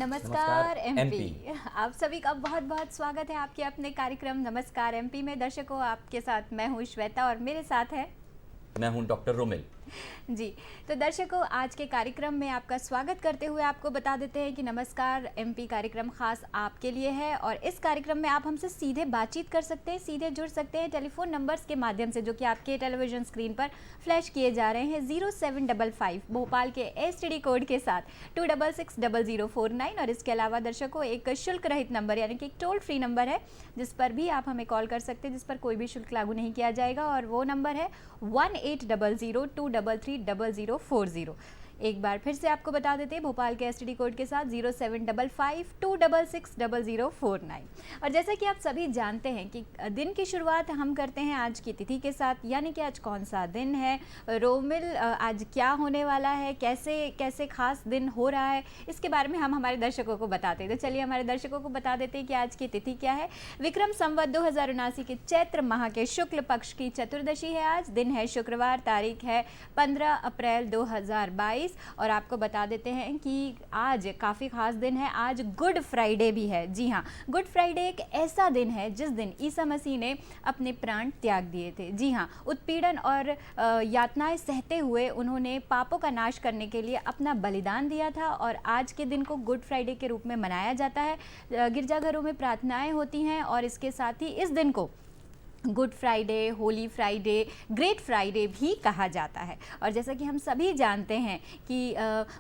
नमस्कार एमपी। आप सभी का बहुत बहुत स्वागत है आपके अपने कार्यक्रम नमस्कार एमपी में। दर्शकों, आपके साथ मैं हूँ श्वेता और मेरे साथ है मैं हूं डॉक्टर रोमिल जी। तो दर्शकों, आज के कार्यक्रम में आपका स्वागत करते हुए आपको बता देते हैं कि नमस्कार एमपी कार्यक्रम खास आपके लिए है और इस कार्यक्रम में आप हमसे सीधे बातचीत कर सकते हैं, सीधे जुड़ सकते हैं टेलीफोन नंबर्स के माध्यम से जो कि आपके टेलीविजन स्क्रीन पर फ्लैश किए जा रहे हैं। 0755 भोपाल के एसटीडी कोड के साथ 2660049 और इसके अलावा दर्शकों एक शुल्क रहित नंबर यानी कि एक टोल फ्री नंबर है जिस पर भी आप हमें कॉल कर सकते हैं, जिस पर कोई भी शुल्क लागू नहीं किया जाएगा और वो नंबर है 1800233040। एक बार फिर से आपको बता देते हैं, भोपाल के एसटीडी कोड के साथ 0755266049। और जैसा कि आप सभी जानते हैं कि दिन की शुरुआत हम करते हैं आज की तिथि के साथ, यानी कि आज कौन सा दिन है, रोमिल आज क्या होने वाला है, कैसे कैसे खास दिन हो रहा है, इसके बारे में हम हमारे दर्शकों को बताते हैं। तो चलिए हमारे दर्शकों को बता देते हैं कि आज की तिथि क्या है। विक्रम संवत 2079 के चैत्र माह के शुक्ल पक्ष की चतुर्दशी है आज। दिन है शुक्रवार, तारीख है 15 अप्रैल 2022 और आपको बता देते हैं कि आज काफ़ी खास दिन है। आज गुड फ्राइडे भी है। जी हाँ, गुड फ्राइडे एक ऐसा दिन है जिस दिन ईसा मसीह ने अपने प्राण त्याग दिए थे। जी हाँ, उत्पीड़न और यातनाएं सहते हुए उन्होंने पापों का नाश करने के लिए अपना बलिदान दिया था और आज के दिन को गुड फ्राइडे के रूप में मनाया जाता है। गिरजाघरों में प्रार्थनाएं होती हैं और इसके साथ ही इस दिन को good Friday, Holi Friday, great Friday भी कहा जाता है। और जैसा कि हम सभी जानते हैं कि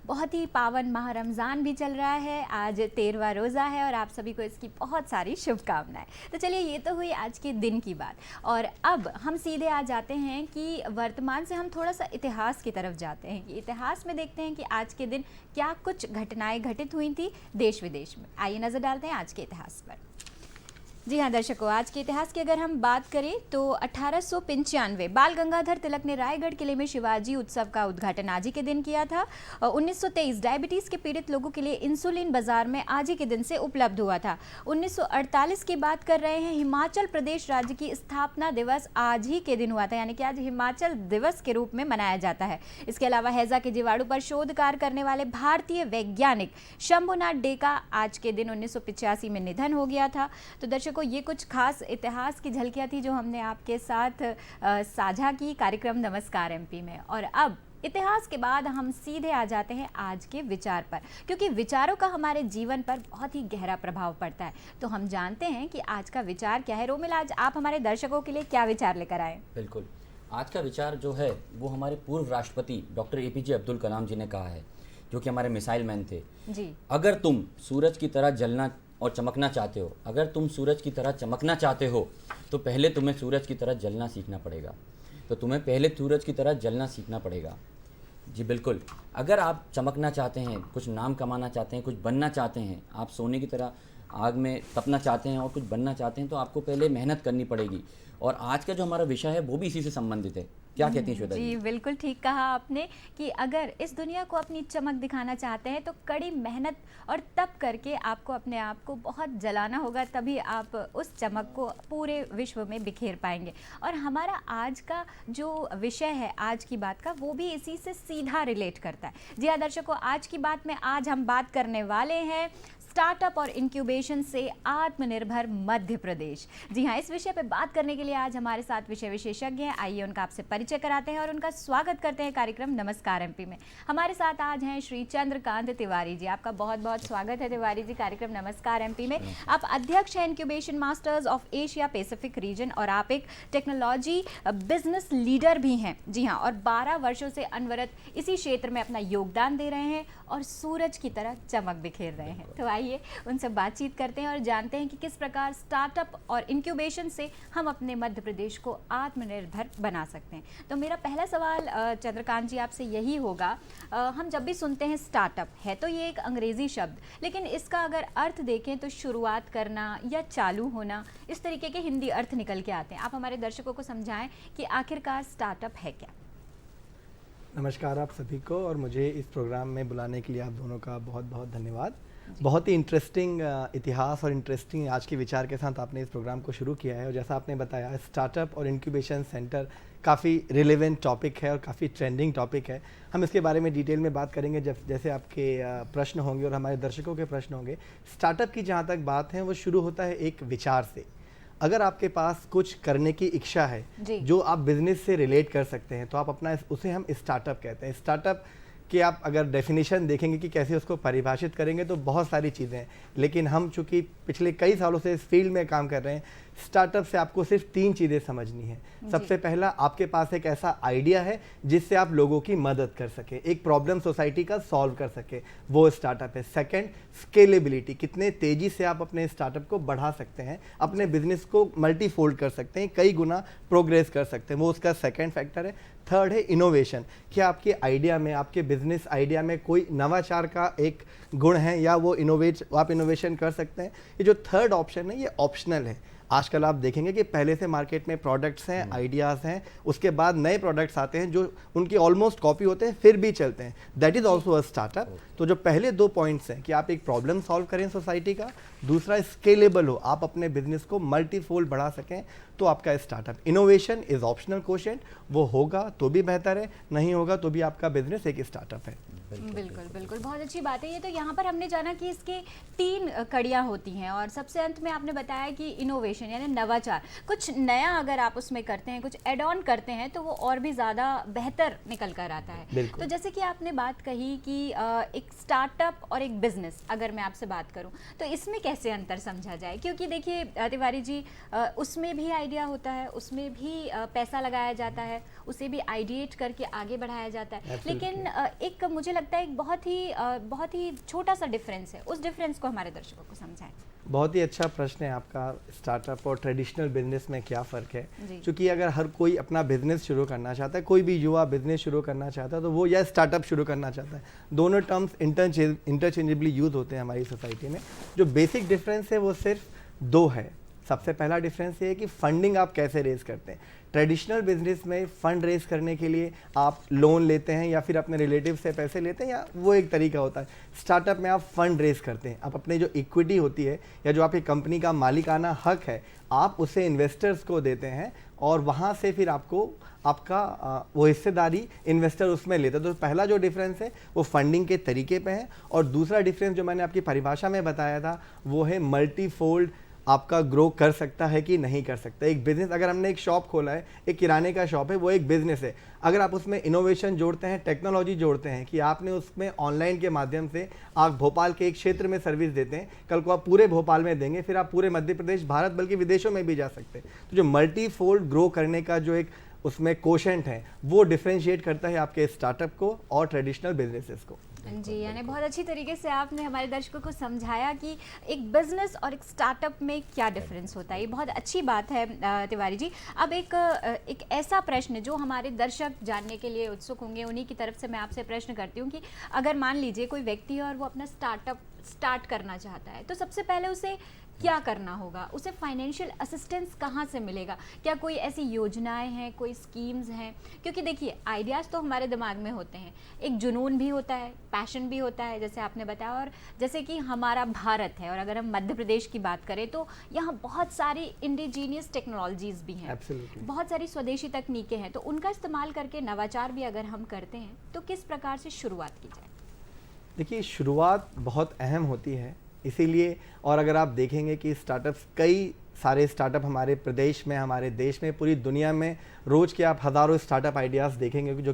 बहुत ही पावन माह रमज़ान भी चल रहा है। आज 13वां रोज़ा है और आप सभी को इसकी बहुत सारी शुभकामनाएं। तो चलिए, ये तो हुई आज के दिन की बात और अब हम सीधे आ जाते हैं कि वर्तमान से हम थोड़ा सा इतिहास की तरफ जाते हैं कि इतिहास में देखते हैं कि आज के दिन क्या कुछ घटनाएँ घटित हुई थी देश विदेश में। आइए नज़र डालते हैं आज के इतिहास पर। जी हाँ दर्शकों, आज के इतिहास की अगर हम बात करें तो 1895 बाल गंगाधर तिलक ने रायगढ़ किले में शिवाजी उत्सव का उद्घाटन आज ही के दिन किया था। 1923 डायबिटीज़ के पीड़ित लोगों के लिए इंसुलिन बाजार में आज ही के दिन से उपलब्ध हुआ था। 1948 की बात कर रहे हैं, हिमाचल प्रदेश राज्य की स्थापना दिवस आज ही के दिन हुआ था, यानी कि आज हिमाचल दिवस के रूप में मनाया जाता है। इसके अलावा हैजा के जीवाणु पर शोध कार्य करने वाले भारतीय वैज्ञानिक शंभुनाथ डे का आज के दिन 1985 में निधन हो गया था। तो दर्शकों, ये कुछ खास इतिहास की झलकियां थी जो हमने आपके साथ साझा की कार्यक्रम नमस्कार एमपी में। और अब इतिहास के बाद हम सीधे आ जाते हैं आज के विचार पर, क्योंकि विचारों का हमारे जीवन पर बहुत ही गहरा प्रभाव पड़ता है। तो हम जानते हैं कि आज का विचार क्या है। रोमिल, आज आप हमारे दर्शकों के लिए क्या विचार लेकर आए? बिल्कुल, आज का विचार जो है वो हमारे पूर्व राष्ट्रपति डॉक्टर एपीजे अब्दुल कलाम जी ने कहा है, जो कि हमारे मिसाइल मैन थे जी। अगर तुम सूरज की तरह जलना और चमकना चाहते हो, अगर तुम सूरज की तरह चमकना चाहते हो तो पहले तुम्हें सूरज की तरह जलना सीखना पड़ेगा। तो तुम्हें पहले सूरज की तरह जलना सीखना पड़ेगा। जी बिल्कुल, अगर आप चमकना चाहते हैं, कुछ नाम कमाना चाहते हैं, कुछ बनना चाहते हैं, आप सोने की तरह आग में तपना चाहते हैं और कुछ बनना चाहते हैं, तो आपको पहले मेहनत करनी पड़ेगी। और आज का जो हमारा विषय है वो भी इसी से संबंधित है। क्या कहती हैं श्वेता जी? जी बिल्कुल ठीक कहा आपने कि अगर इस दुनिया को अपनी चमक दिखाना चाहते हैं तो कड़ी मेहनत और तप करके आपको अपने आप को बहुत जलाना होगा, तभी आप उस चमक को पूरे विश्व में बिखेर पाएंगे। और हमारा आज का जो विषय है आज की बात का, वो भी इसी से सीधा रिलेट करता है। जी हाँ दर्शकों, आज की बात में आज हम बात करने वाले हैं स्टार्टअप और इंक्यूबेशन से आत्मनिर्भर मध्य प्रदेश। जी हाँ, इस विषय पे बात करने के लिए आज हमारे साथ विषय विशेषज्ञ हैं। आइए उनका आपसे परिचय कराते हैं और उनका स्वागत करते हैं कार्यक्रम नमस्कार एमपी में। हमारे साथ आज हैं श्री चंद्रकांत तिवारी जी। आपका बहुत बहुत स्वागत है तिवारी जी कार्यक्रम नमस्कार एमपी में। आप अध्यक्ष हैं incubation masters of Asia Pacific region और आप एक टेक्नोलॉजी बिजनेस लीडर भी हैं। जी हाँ, और 12 वर्षों से अनवरत इसी क्षेत्र में अपना योगदान दे रहे हैं और सूरज की तरह चमक बिखेर रहे हैं। तो आइए उनसे बातचीत करते हैं और जानते हैं कि किस प्रकार स्टार्टअप और इंक्यूबेशन से हम अपने मध्य प्रदेश को आत्मनिर्भर बना सकते हैं। तो मेरा पहला सवाल चंद्रकांत जी आपसे यही होगा, हम जब भी सुनते हैं स्टार्टअप, है तो ये एक अंग्रेजी शब्द, लेकिन इसका अगर अर्थ देखें तो शुरुआत करना या चालू होना, इस तरीके के हिंदी अर्थ निकल के आते हैं। आप हमारे दर्शकों को समझाएं कि आखिरकार स्टार्टअप है क्या? नमस्कार आप सभी को, और मुझे इस प्रोग्राम में बुलाने के लिए आप दोनों का बहुत बहुत धन्यवाद। बहुत ही इंटरेस्टिंग इतिहास और इंटरेस्टिंग आज के विचार के साथ आपने इस प्रोग्राम को शुरू किया है। और जैसा आपने बताया, स्टार्टअप और इंक्यूबेशन सेंटर काफ़ी रिलेवेंट टॉपिक है और काफ़ी ट्रेंडिंग टॉपिक है। हम इसके बारे में डिटेल में बात करेंगे जैसे आपके प्रश्न होंगे और हमारे दर्शकों के प्रश्न होंगे। स्टार्टअप की जहाँ तक बात है, वो शुरू होता है एक विचार से। अगर आपके पास कुछ करने की इच्छा है जो आप बिजनेस से रिलेट कर सकते हैं, तो आप अपना उसे हम स्टार्टअप कहते हैं। स्टार्टअप कि आप अगर डेफिनेशन देखेंगे कि कैसे उसको परिभाषित करेंगे तो बहुत सारी चीज़ें हैं, लेकिन हम चूँकि पिछले कई सालों से इस फील्ड में काम कर रहे हैं, स्टार्टअप से आपको सिर्फ 3 चीज़ें समझनी है। सबसे पहला, आपके पास एक ऐसा आइडिया है जिससे आप लोगों की मदद कर सके, एक प्रॉब्लम सोसाइटी का सॉल्व कर सके, वो स्टार्टअप है। सेकंड, स्केलेबिलिटी, कितने तेज़ी से आप अपने स्टार्टअप को बढ़ा सकते हैं, अपने बिजनेस को मल्टीफोल्ड कर सकते हैं, कई गुना प्रोग्रेस कर सकते हैं, वो उसका सेकंड फैक्टर है। थर्ड है इनोवेशन, कि आपके आइडिया में, आपके बिजनेस आइडिया में कोई नवाचार का एक गुण है या वो आप इनोवेशन कर सकते हैं। ये जो थर्ड ऑप्शन है, ये ऑप्शनल है। आजकल आप देखेंगे कि पहले से मार्केट में प्रोडक्ट्स हैं, आइडियाज़ हैं, उसके बाद नए प्रोडक्ट्स आते हैं जो उनकी ऑलमोस्ट कॉपी होते हैं फिर भी चलते हैं। That is also a startup. तो जो पहले 2 पॉइंट्स हैं कि आप एक प्रॉब्लम सॉल्व करें सोसाइटी का, दूसरा स्केलेबल हो, आप अपने बिजनेस को मल्टीफोल्ड बढ़ा सकें, तो आपका startup. Innovation is optional quotient, वो होगा तो भी बेहतर है, नहीं होगा तो भी आपका बिजनेस एक स्टार्टअप है। बिल्कुल बिल्कुल, बहुत अच्छी बात है ये। तो यहाँ पर हमने जाना कि इसके 3 कड़ियाँ होती हैं और सबसे अंत में आपने बताया कि इनोवेशन यानी नवाचार, कुछ नया अगर आप उसमें करते हैं, कुछ एड ऑन करते हैं, तो वो और भी ज़्यादा बेहतर निकल कर आता है। तो जैसे कि आपने बात कही कि एक स्टार्टअप और एक बिजनेस, अगर मैं आपसे बात करूँ तो इसमें कैसे अंतर समझा जाए? क्योंकि देखिए तिवारी जी, उसमें भी आइडिया होता है, उसमें भी पैसा लगाया जाता है, उसे भी आइडिएट करके आगे बढ़ाया जाता है, लेकिन एक मुझे लगता है एक बहुत ही छोटा सा डिफरेंस है। उस डिफरेंस को हमारे दर्शकों को समझाएं। बहुत ही अच्छा प्रश्न है आपका। स्टार्टअप और ट्रेडिशनल बिजनेस में क्या फ़र्क है? क्योंकि अगर हर कोई अपना बिजनेस शुरू करना चाहता है, कोई भी युवा बिजनेस शुरू करना चाहता है, तो वो या स्टार्टअप शुरू करना चाहता है। दोनों टर्म्स इंटरचेंजेबली यूज़ होते हैं हमारी सोसाइटी में। जो बेसिक डिफरेंस है वो सिर्फ 2 है। सबसे पहला डिफरेंस ये है कि फंडिंग आप कैसे रेज करते हैं। ट्रेडिशनल बिजनेस में फंड रेज करने के लिए आप लोन लेते हैं या फिर अपने रिलेटिव से पैसे लेते हैं, या वो एक तरीका होता है। स्टार्टअप में आप फंड रेज करते हैं, आप अपने जो इक्विटी होती है या जो आपकी कंपनी का मालिकाना हक है, आप उसे इन्वेस्टर्स को देते हैं और वहाँ से फिर आपका वो हिस्सेदारी इन्वेस्टर उसमें लेता है। तो पहला जो डिफरेंस है वो फंडिंग के तरीके पे है, और दूसरा डिफरेंस जो मैंने आपकी परिभाषा में बताया था वो है मल्टीफोल्ड आपका ग्रो कर सकता है कि नहीं कर सकता। एक बिजनेस, अगर हमने एक शॉप खोला है, एक किराने का शॉप है, वो एक बिजनेस है। अगर आप उसमें इनोवेशन जोड़ते हैं, टेक्नोलॉजी जोड़ते हैं, कि आपने उसमें ऑनलाइन के माध्यम से आप भोपाल के एक क्षेत्र में सर्विस देते हैं, कल को आप पूरे भोपाल में देंगे, फिर आप पूरे मध्य प्रदेश, भारत, बल्कि विदेशों में भी जा सकते हैं। तो जो मल्टीफोल्ड ग्रो करने का जो एक उसमें कोशेंट है, वो डिफ्रेंशिएट करता है आपके स्टार्टअप को और ट्रेडिशनल बिजनेसेस को। जी, यानी बहुत अच्छी तरीके से आपने हमारे दर्शकों को समझाया कि एक बिजनेस और एक स्टार्टअप में क्या डिफरेंस होता है। ये बहुत अच्छी बात है तिवारी जी। अब एक ऐसा प्रश्न जो हमारे दर्शक जानने के लिए उत्सुक होंगे, उन्हीं की तरफ से मैं आपसे प्रश्न करती हूँ कि अगर मान लीजिए कोई व्यक्ति है और वो अपना स्टार्टअप स्टार्ट करना चाहता है, तो सबसे पहले उसे क्या करना होगा? उसे फाइनेंशियल असिस्टेंस कहाँ से मिलेगा? क्या कोई ऐसी योजनाएं हैं, कोई स्कीम्स हैं? क्योंकि देखिए, आइडियाज़ तो हमारे दिमाग में होते हैं, एक जुनून भी होता है, पैशन भी होता है, जैसे आपने बताया। और जैसे कि हमारा भारत है और अगर हम मध्य प्रदेश की बात करें तो यहाँ बहुत सारी इंडिजीनियस टेक्नोलॉजीज़ भी हैं, बहुत सारी स्वदेशी तकनीकें हैं, तो उनका इस्तेमाल करके नवाचार भी अगर हम करते हैं तो किस प्रकार से शुरुआत की जाए? देखिए, शुरुआत बहुत अहम होती है, इसीलिए। और अगर आप देखेंगे कि स्टार्टअप्स, कई सारे स्टार्टअप हमारे प्रदेश में, हमारे देश में, पूरी दुनिया में रोज़ के आप हज़ारों स्टार्टअप आइडियाज़ देखेंगे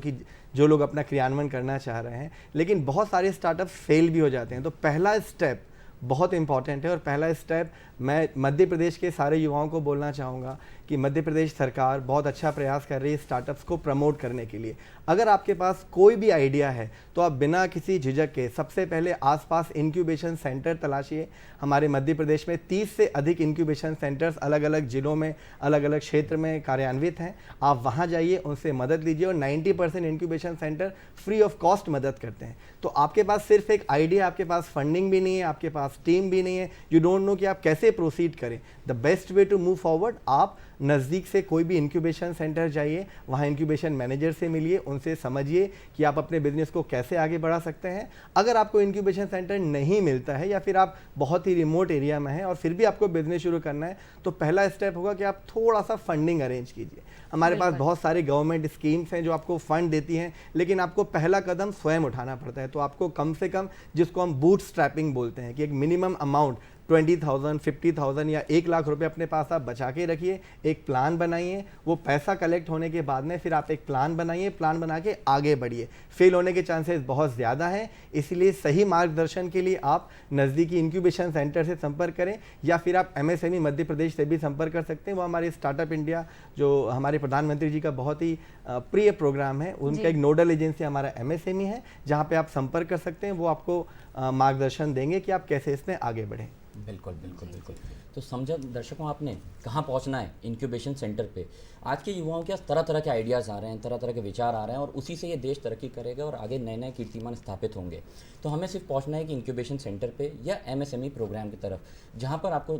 जो लोग अपना क्रियान्वयन करना चाह रहे हैं, लेकिन बहुत सारे स्टार्टअप फेल भी हो जाते हैं। तो पहला स्टेप बहुत इंपॉर्टेंट है, और पहला स्टेप मैं मध्य प्रदेश के सारे युवाओं को बोलना चाहूँगा कि मध्य प्रदेश सरकार बहुत अच्छा प्रयास कर रही है स्टार्टअप्स को प्रमोट करने के लिए। अगर आपके पास कोई भी आइडिया है तो आप बिना किसी झिझक के सबसे पहले आसपास इंक्यूबेशन सेंटर तलाशिए। हमारे मध्य प्रदेश में 30 से अधिक इंक्यूबेशन सेंटर्स अलग अलग ज़िलों में, अलग अलग क्षेत्र में कार्यान्वित हैं। आप वहाँ जाइए, उनसे मदद लीजिए, और 90% incubation centre free of cost मदद करते हैं। तो आपके पास सिर्फ एक आइडिया, आपके पास फंडिंग भी नहीं है, आपके पास टीम भी नहीं है, यू डोंट नो कि आप कैसे प्रोसीड करें। The best way to move forward, आप नज़दीक से कोई भी इंक्यूबेशन सेंटर जाइए, वहाँ इंक्यूबेशन मैनेजर से मिलिए, उनसे समझिए कि आप अपने बिजनेस को कैसे आगे बढ़ा सकते हैं। अगर आपको इंक्यूबेशन सेंटर नहीं मिलता है या फिर आप बहुत ही रिमोट एरिया में हैं और फिर भी आपको बिजनेस शुरू करना है, तो पहला स्टेप होगा कि आप थोड़ा सा फंडिंग अरेंज कीजिए। हमारे पास बहुत सारे गवर्नमेंट स्कीम्स हैं जो आपको फंड देती हैं, लेकिन आपको पहला कदम स्वयं उठाना पड़ता है। तो आपको कम से कम, जिसको हम बूट स्ट्रैपिंग बोलते हैं, कि एक मिनिमम अमाउंट 20,000, 50,000 या 1 लाख रुपए अपने पास आप बचा के रखिए। एक प्लान बनाइए, वो पैसा कलेक्ट होने के बाद में फिर आप एक प्लान बनाइए, प्लान बना के आगे बढ़िए। फेल होने के चांसेस बहुत ज़्यादा हैं, इसलिए सही मार्गदर्शन के लिए आप नज़दीकी इंक्यूबेशन सेंटर से संपर्क करें या फिर आप MSME मध्य प्रदेश से भी संपर्क कर सकते हैं। वो हमारे स्टार्टअप इंडिया, जो हमारे प्रधानमंत्री जी का बहुत ही प्रिय प्रोग्राम है, उनका एक नोडल एजेंसी हमारा MSME है, जहाँ पे आप संपर्क कर सकते हैं। वो आपको मार्गदर्शन देंगे कि आप कैसे इसमें आगे बढ़ें। बिल्कुल बिल्कुल बिल्कुल। तो समझा दर्शकों आपने कहाँ पहुँचना है इंक्यूबेशन सेंटर पे। आज के युवाओं के पास तरह तरह के आइडियाज़ आ रहे हैं, तरह तरह के विचार आ रहे हैं और उसी से ये देश तरक्की करेगा और आगे नए नए कीर्तिमान स्थापित होंगे। तो हमें सिर्फ पहुँचना है कि इंक्यूबेशन सेंटर पे या MSME प्रोग्राम की तरफ, जहाँ पर आपको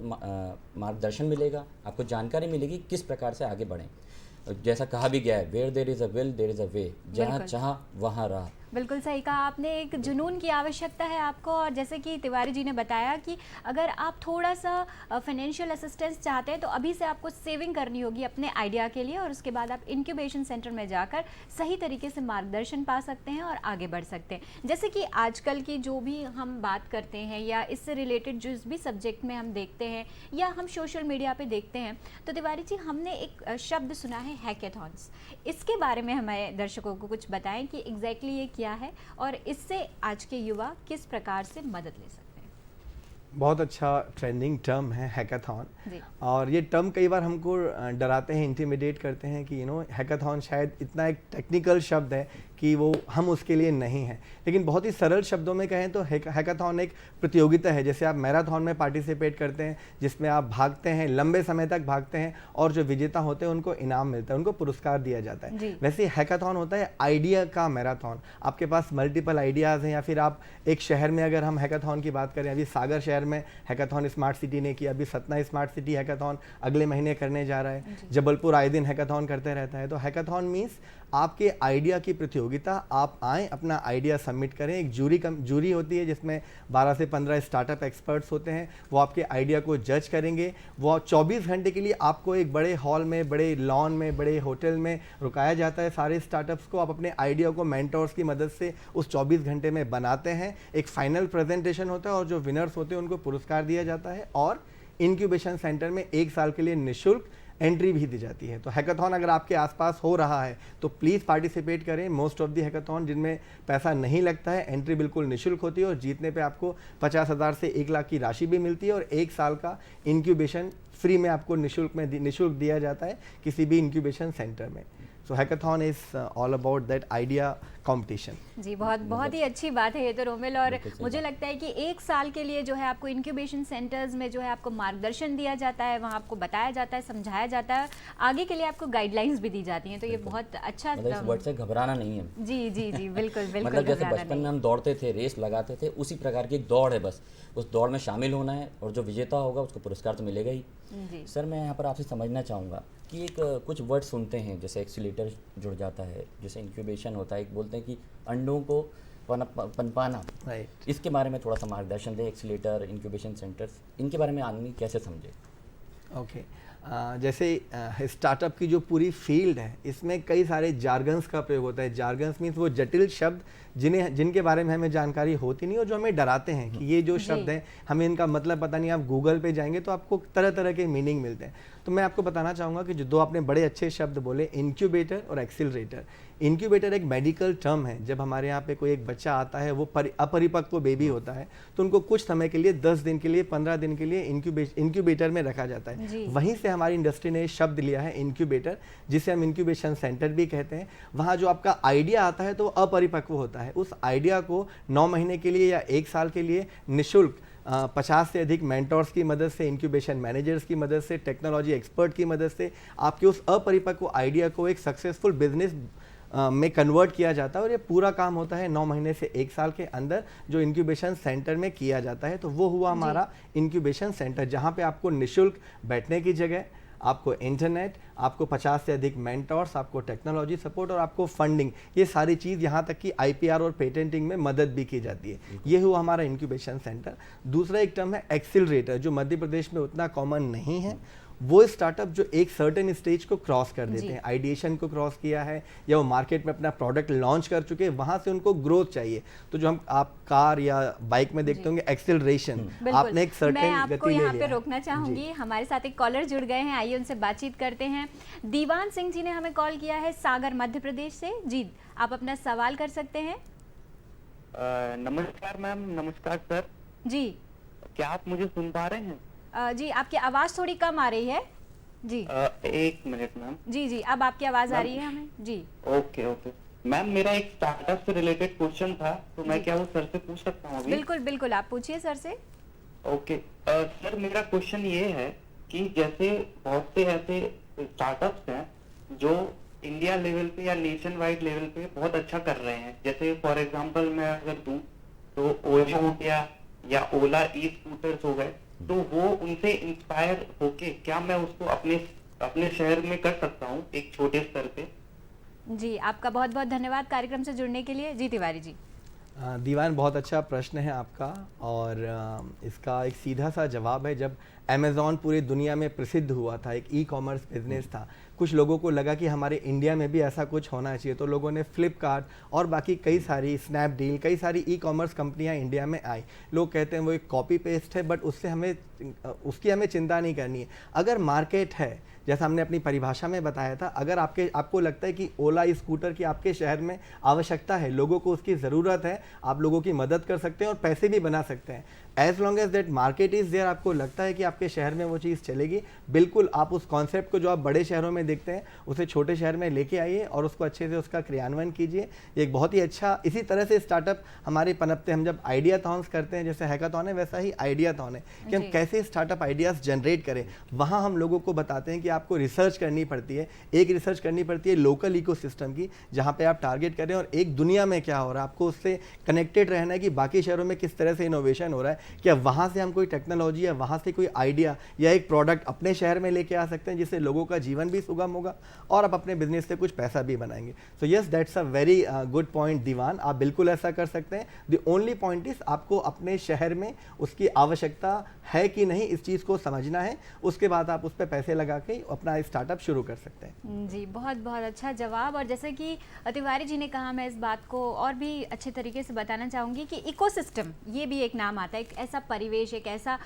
मार्गदर्शन मिलेगा, आपको जानकारी मिलेगी किस प्रकार से आगे बढ़ें। जैसा कहा भी गया है, where there is a will there is a way, जहाँ चाह वहाँ राह। बिल्कुल सही कहा आपने, एक जुनून की आवश्यकता है आपको। और जैसे कि तिवारी जी ने बताया कि अगर आप थोड़ा सा फाइनेंशियल असिस्टेंस चाहते हैं तो अभी से आपको सेविंग करनी होगी अपने आइडिया के लिए, और उसके बाद आप इंक्यूबेशन सेंटर में जाकर सही तरीके से मार्गदर्शन पा सकते हैं और आगे बढ़ सकते हैं। जैसे कि आजकल की जो भी हम बात करते हैं या इससे रिलेटेड जिस भी सब्जेक्ट में हम देखते हैं या हम सोशल मीडिया पे देखते हैं, तो तिवारी जी हमने एक शब्द सुना है हैकेथॉन्स। इसके बारे में हमारे दर्शकों को कुछ बताएं कि एग्जैक्टली ये क्या है और इससे आज के युवा किस प्रकार से मदद ले सकते हैं। बहुत अच्छा ट्रेंडिंग टर्म है हैकाथॉन, और ये टर्म कई बार हमको डराते हैं, इंटिमिडेट करते हैं कि हैकाथॉन शायद इतना एक टेक्निकल शब्द है कि वो हम उसके लिए नहीं हैं। लेकिन बहुत ही सरल शब्दों में कहें तो हैकाथॉन एक प्रतियोगिता है। जैसे आप मैराथन में पार्टिसिपेट करते हैं, जिसमें आप भागते हैं, लंबे समय तक भागते हैं, और जो विजेता होते हैं उनको इनाम मिलता है, उनको पुरस्कार दिया जाता है। वैसे हैकाथॉन होता है आइडिया का मैराथन। आपके पास मल्टीपल आइडियाज़ हैं, या फिर आप एक शहर में, अगर हम हैकाथॉन की बात करें, अभी सागर शहर में हैकाथॉन स्मार्ट सिटी ने किया, अभी सतना स्मार्ट सिटी हैकाथॉन अगले महीने करने जा रहा है, जबलपुर आए दिन हैकाथॉन करते रहता है। तो हैकाथॉन मीन्स आपके आइडिया की प्रतियोगिता। आप आएँ, अपना आइडिया सबमिट करें। एक जूरी होती है जिसमें 12 से 15 स्टार्टअप एक्सपर्ट्स होते हैं, वो आपके आइडिया को जज करेंगे। वो 24 घंटे के लिए आपको एक बड़े हॉल में, बड़े लॉन में, बड़े होटल में रुकाया जाता है। सारे स्टार्टअप्स को आप अपने आइडिया को मेंटर्स की मदद से उस 24 घंटे में बनाते हैं। एक फाइनल प्रेजेंटेशन होता है और जो विनर्स होते हैं उनको पुरस्कार दिया जाता है, और इंक्यूबेशन सेंटर में 1 साल के लिए निःशुल्क एंट्री भी दी जाती है। तो हैकाथॉन अगर आपके आसपास हो रहा है तो प्लीज़ पार्टिसिपेट करें। मोस्ट ऑफ दी हैकाथॉन जिनमें पैसा नहीं लगता है, एंट्री बिल्कुल निःशुल्क होती है, और जीतने पे आपको 50,000 से 1 लाख की राशि भी मिलती है, और 1 साल का इंक्यूबेशन फ्री में आपको निःशुल्क दिया जाता है किसी भी इंक्यूबेशन सेंटर में। So hackathon is all about that idea competition. जी, बहुत ही अच्छी बात है ये तो रोमिल। और मुझे लगता है कि 1 साल के लिए जो है आपको इंक्यूबेशन सेंटर्स में जो है आपको मार्गदर्शन दिया जाता है, वहाँ आपको बताया जाता है, समझाया जाता है, आगे के लिए आपको गाइडलाइंस भी दी जाती हैं। तो ये बहुत अच्छा, मतलब इस वर्ड से घबराना नहीं है। जी जी जी, बिल्कुल बिल्कुल। मतलब जैसे बचपन में हम दौड़ते थे, रेस लगाते थे, उसी प्रकार की एक दौड़ है। बस उस दौड़ में शामिल होना है, और जो विजेता होगा उसको पुरस्कार तो मिलेगा ही। जी सर, मैं यहाँ पर आपसे समझना चाहूँगा कि एक कुछ वर्ड सुनते हैं, जैसे एक्सीलेटर जुड़ जाता है, जैसे इंक्यूबेशन होता है, एक बोलते हैं कि अंडों को पनपाना। राइट। इसके बारे में थोड़ा सा मार्गदर्शन दें। एक्सीलेटर, इंक्यूबेशन सेंटर्स, इनके बारे में आदमी कैसे समझे? ओके, जैसे स्टार्टअप की जो पूरी फील्ड है, इसमें कई सारे जार्गन्स का प्रयोग होता है। जार्गन्स मीन्स वो जटिल शब्द जिनके बारे में हमें जानकारी होती नहीं, और जो हमें डराते हैं कि ये जो शब्द हैं हमें इनका मतलब पता नहीं। आप गूगल पे जाएंगे तो आपको तरह तरह के मीनिंग मिलते हैं। तो मैं आपको बताना चाहूँगा कि जो 2 आपने बड़े अच्छे शब्द बोले, इंक्यूबेटर और एक्सीलरेटर। इंक्यूबेटर एक मेडिकल टर्म है। जब हमारे यहाँ पे कोई एक बच्चा आता है, वो अपरिपक्व बेबी होता है, तो उनको कुछ समय के लिए, 10 दिन के लिए, 15 दिन के लिए इंक्यूबेटर में रखा जाता है। वहीं से हमारी इंडस्ट्री ने शब्द लिया है इंक्यूबेटर, जिसे हम इंक्यूबेशन सेंटर भी कहते हैं। वहाँ जो आपका आइडिया आता है तो वो अपरिपक्व होता है। उस आइडिया को 9 महीने के लिए या 1 साल के लिए निःशुल्क 50 से अधिक मेंटर्स की मदद से, इंक्यूबेशन मैनेजर्स की मदद से, टेक्नोलॉजी एक्सपर्ट की मदद से आपके उस अपरिपक्व आइडिया को एक सक्सेसफुल बिजनेस में कन्वर्ट किया जाता है। और ये पूरा काम होता है 9 महीने से 1 साल के अंदर, जो इंक्यूबेशन सेंटर में किया जाता है। तो वो हुआ हमारा इंक्यूबेशन सेंटर, जहाँ पे आपको निःशुल्क बैठने की जगह, आपको इंटरनेट, आपको 50 से अधिक मेंटर्स, आपको टेक्नोलॉजी सपोर्ट और आपको फंडिंग, ये सारी चीज़ यहाँ तक कि IPR और पेटेंटिंग में मदद भी की जाती है। ये हुआ हमारा इंक्यूबेशन सेंटर। दूसरा एक टर्म है एक्सीलरेटर, जो मध्य प्रदेश में उतना कॉमन नहीं है। वो स्टार्टअप जो एक सर्टेन स्टेज को क्रॉस कर देते हैं, आइडिएशन को क्रॉस किया है या वो मार्केट में अपना प्रोडक्ट लॉन्च कर चुके हैं, वहां से उनको ग्रोथ चाहिए। तो जो हम आप कार या बाइक में देखते होंगे एक्सेलरेशन, आपने एक सर्टेन मैं गति आपको ले यहाँ लिया पे रोकना चाहूंगी, हमारे साथ एक कॉलर जुड़ गए हैं, आइए उनसे बातचीत करते हैं। दीवान सिंह जी ने हमें कॉल किया है सागर मध्य प्रदेश से। जी, आप अपना सवाल कर सकते हैं। नमस्कार मैम। नमस्कार सर। जी, क्या आप मुझे सुन पा रहे हैं? जी आपकी आवाज़ थोड़ी कम आ रही है। जी एक मिनट मैम। जी जी, अब आपकी आवाज़ आ रही है हमें। जी ओके ओके मैम, मेरा एक स्टार्टअप से रिलेटेड क्वेश्चन था, तो मैं क्या वो सर से पूछ सकता हूँ अभी? बिल्कुल बिल्कुल, आप पूछिए सर से। ओके सर, मेरा क्वेश्चन ये है कि जैसे बहुत से ऐसे स्टार्टअप्स हैं जो इंडिया लेवल पे या नेशन वाइड लेवल पे बहुत अच्छा कर रहे हैं। जैसे फॉर एग्जांपल मैं अगर दूं तो ओयो हो गया या ओला ई स्कूटर्स हो गए, तो वो उनसे इंस्पायर होके क्या मैं उसको अपने शहर में कर सकता हूँ एक छोटे स्तर पे? जी, आपका बहुत बहुत धन्यवाद कार्यक्रम से जुड़ने के लिए। जी तिवारी जी। दीवान, बहुत अच्छा प्रश्न है आपका और इसका एक सीधा सा जवाब है। जब अमेज़ॉन पूरी दुनिया में प्रसिद्ध हुआ था, एक ई-कॉमर्स बिजनेस था, कुछ लोगों को लगा कि हमारे इंडिया में भी ऐसा कुछ होना चाहिए, तो लोगों ने फ्लिपकार्ट और बाकी कई सारी स्नैपडील, कई सारी ई-कॉमर्स कंपनियां इंडिया में आई। लोग कहते हैं वो एक कॉपी पेस्ट है, बट उसकी हमें चिंता नहीं करनी है। अगर मार्केट है, जैसा हमने अपनी परिभाषा में बताया था, अगर आपको लगता है कि ओला स्कूटर की आपके शहर में आवश्यकता है, लोगों को उसकी ज़रूरत है, आप लोगों की मदद कर सकते हैं और पैसे भी बना सकते हैं। As long as that market is there, आपको लगता है कि आपके शहर में वो चीज़ चलेगी, बिल्कुल आप उस कॉन्सेप्ट को जो आप बड़े शहरों में देखते हैं उसे छोटे शहर में लेके आइए और उसको अच्छे से उसका क्रियान्वयन कीजिए। एक बहुत ही अच्छा, इसी तरह से स्टार्टअप हमारे पनपते हैं। हम जब आइडियाथॉन्स करते हैं, जैसे हैकाथॉन है वैसा ही आइडियाथॉन है कि हम कैसे स्टार्टअप आइडियाज़ जनरेट करें। वहाँ हम लोगों को बताते हैं कि आपको रिसर्च करनी पड़ती है। एक रिसर्च करनी पड़ती है लोकल इकोसिस्टम की, जहाँ पे आप टारगेट करें, और एक दुनिया में क्या हो रहा है, आपको उससे कनेक्टेड रहना है कि बाकी शहरों में किस तरह से इनोवेशन हो रहा है। क्या वहाँ से हम कोई टेक्नोलॉजी या वहाँ से कोई आइडिया या एक प्रोडक्ट अपने शहर में लेके आ सकते हैं, जिससे लोगों का जीवन भी सुगम होगा और आप अपने बिजनेस से कुछ पैसा भी बनाएंगे। So yes, that's a very good point Diwan, आप बिल्कुल ऐसा कर सकते हैं। द ओनली पॉइंट इज आपको अपने शहर में उसकी आवश्यकता है कि नहीं, इस चीज़ को समझना है, उसके बाद आप उस पर पैसे लगा के अपना स्टार्टअप शुरू कर सकते हैं। जी, बहुत बहुत अच्छा जवाब। और जैसे कि तिवारी जी ने कहा, मैं इस बात को और भी अच्छे तरीके से बताना चाहूँगी कि इकोसिस्टम, ये भी एक नाम आता है। एक ऐसा परिवेश, एक ऐसा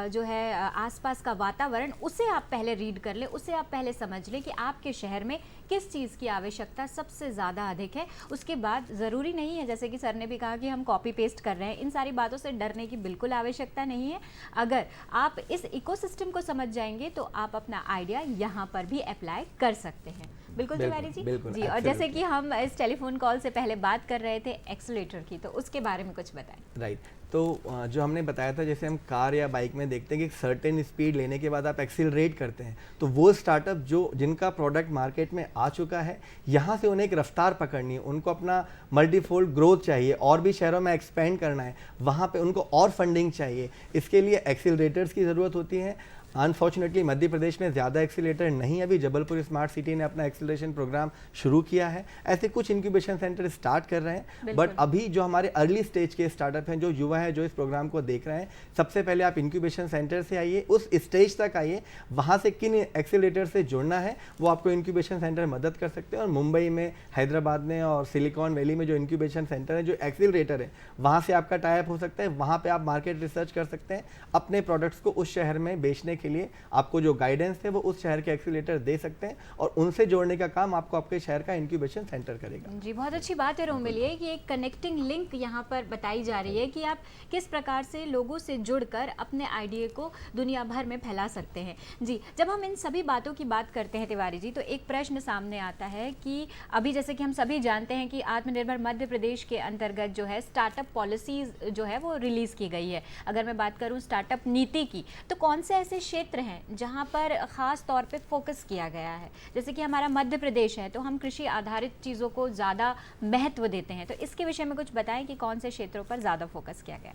जो है आसपास का वातावरण, उसे आप पहले रीड कर ले, उसे आप पहले समझ ले कि आपके शहर में किस चीज़ की आवश्यकता सबसे ज़्यादा अधिक है। उसके बाद ज़रूरी नहीं है, जैसे कि सर ने भी कहा कि हम कॉपी पेस्ट कर रहे हैं, इन सारी बातों से डरने की बिल्कुल आवश्यकता नहीं है। अगर आप इस इकोसिस्टम को समझ जाएंगे तो आप अपना आइडिया यहाँ पर भी अप्लाई कर सकते हैं। बिल्कुल तिवारी जी। जी, और जैसे कि हम इस टेलीफोन कॉल से पहले बात कर रहे थे एक्सीलरेटर की, तो उसके बारे में कुछ बताएं। राइट, तो जो हमने बताया था, जैसे हम कार या बाइक में देखते हैं कि सर्टेन स्पीड लेने के बाद आप एक्सीलरेट करते हैं, तो वो स्टार्टअप जिनका प्रोडक्ट मार्केट में आ चुका है, यहाँ से उन्हें एक रफ्तार पकड़नी है, उनको अपना मल्टीफोल्ड ग्रोथ चाहिए, और भी शहरों में एक्सपेंड करना है, वहाँ पे उनको और फंडिंग चाहिए। इसके लिए एक्सीलरेटर्स की ज़रूरत होती है। अनफॉर्चुनेटली मध्य प्रदेश में ज़्यादा एक्सीलेटर नहीं, अभी जबलपुर स्मार्ट सिटी ने अपना एक्सीलरेशन प्रोग्राम शुरू किया है। ऐसे कुछ इंक्यूबेशन सेंटर स्टार्ट कर रहे हैं, बट अभी जो हमारे अर्ली स्टेज के स्टार्टअप हैं, जो युवा है जो इस प्रोग्राम को देख रहे हैं, सबसे पहले आप इंक्यूबेशन सेंटर से आइए, उस स्टेज तक आइए, वहाँ से किन एक्सीलेटर से जुड़ना है वो आपको इंक्यूबेशन सेंटर मदद कर सकते हैं। और मुंबई में, हैदराबाद में और सिलिकॉन वैली में जो इंक्यूबेशन सेंटर है, जो एक्सीलरेटर है, वहाँ से आपका टाई अप हो सकता है। वहाँ पर आप मार्केट रिसर्च कर सकते हैं, अपने प्रोडक्ट्स को उस शहर में बेचने के लिए आपको जो गाइडेंस है वो उस शहर के एक्सीलेटर दे सकते हैं, और उनसे जोड़ने का काम आपको आपके शहर का इंक्यूबेशन सेंटर करेगा। जी, बहुत अच्छी बात है रोमिल, ये कि एक कनेक्टिंग लिंक यहाँ पर बताई जा रही है कि आप किस प्रकार से लोगों से जुड़कर अपने आइडिया को दुनिया भर में फैला सकते हैं। जी, जब हम इन सभी बातों की बात करते हैं तिवारी जी, तो एक प्रश्न सामने आता है कि अभी जैसे कि हम सभी जानते हैं कि आत्मनिर्भर मध्य प्रदेश के अंतर्गत जो है स्टार्टअप पॉलिसीज जो है वो रिलीज़ की गई है। अगर मैं बात करूँ स्टार्टअप नीति की, तो कौन से ऐसे क्षेत्र हैं जहां पर ख़ास तौर पे फोकस किया गया है? जैसे कि हमारा मध्य प्रदेश है, तो हम कृषि आधारित चीज़ों को ज़्यादा महत्व देते हैं, तो इसके विषय में कुछ बताएं कि कौन से क्षेत्रों पर ज़्यादा फोकस किया गया?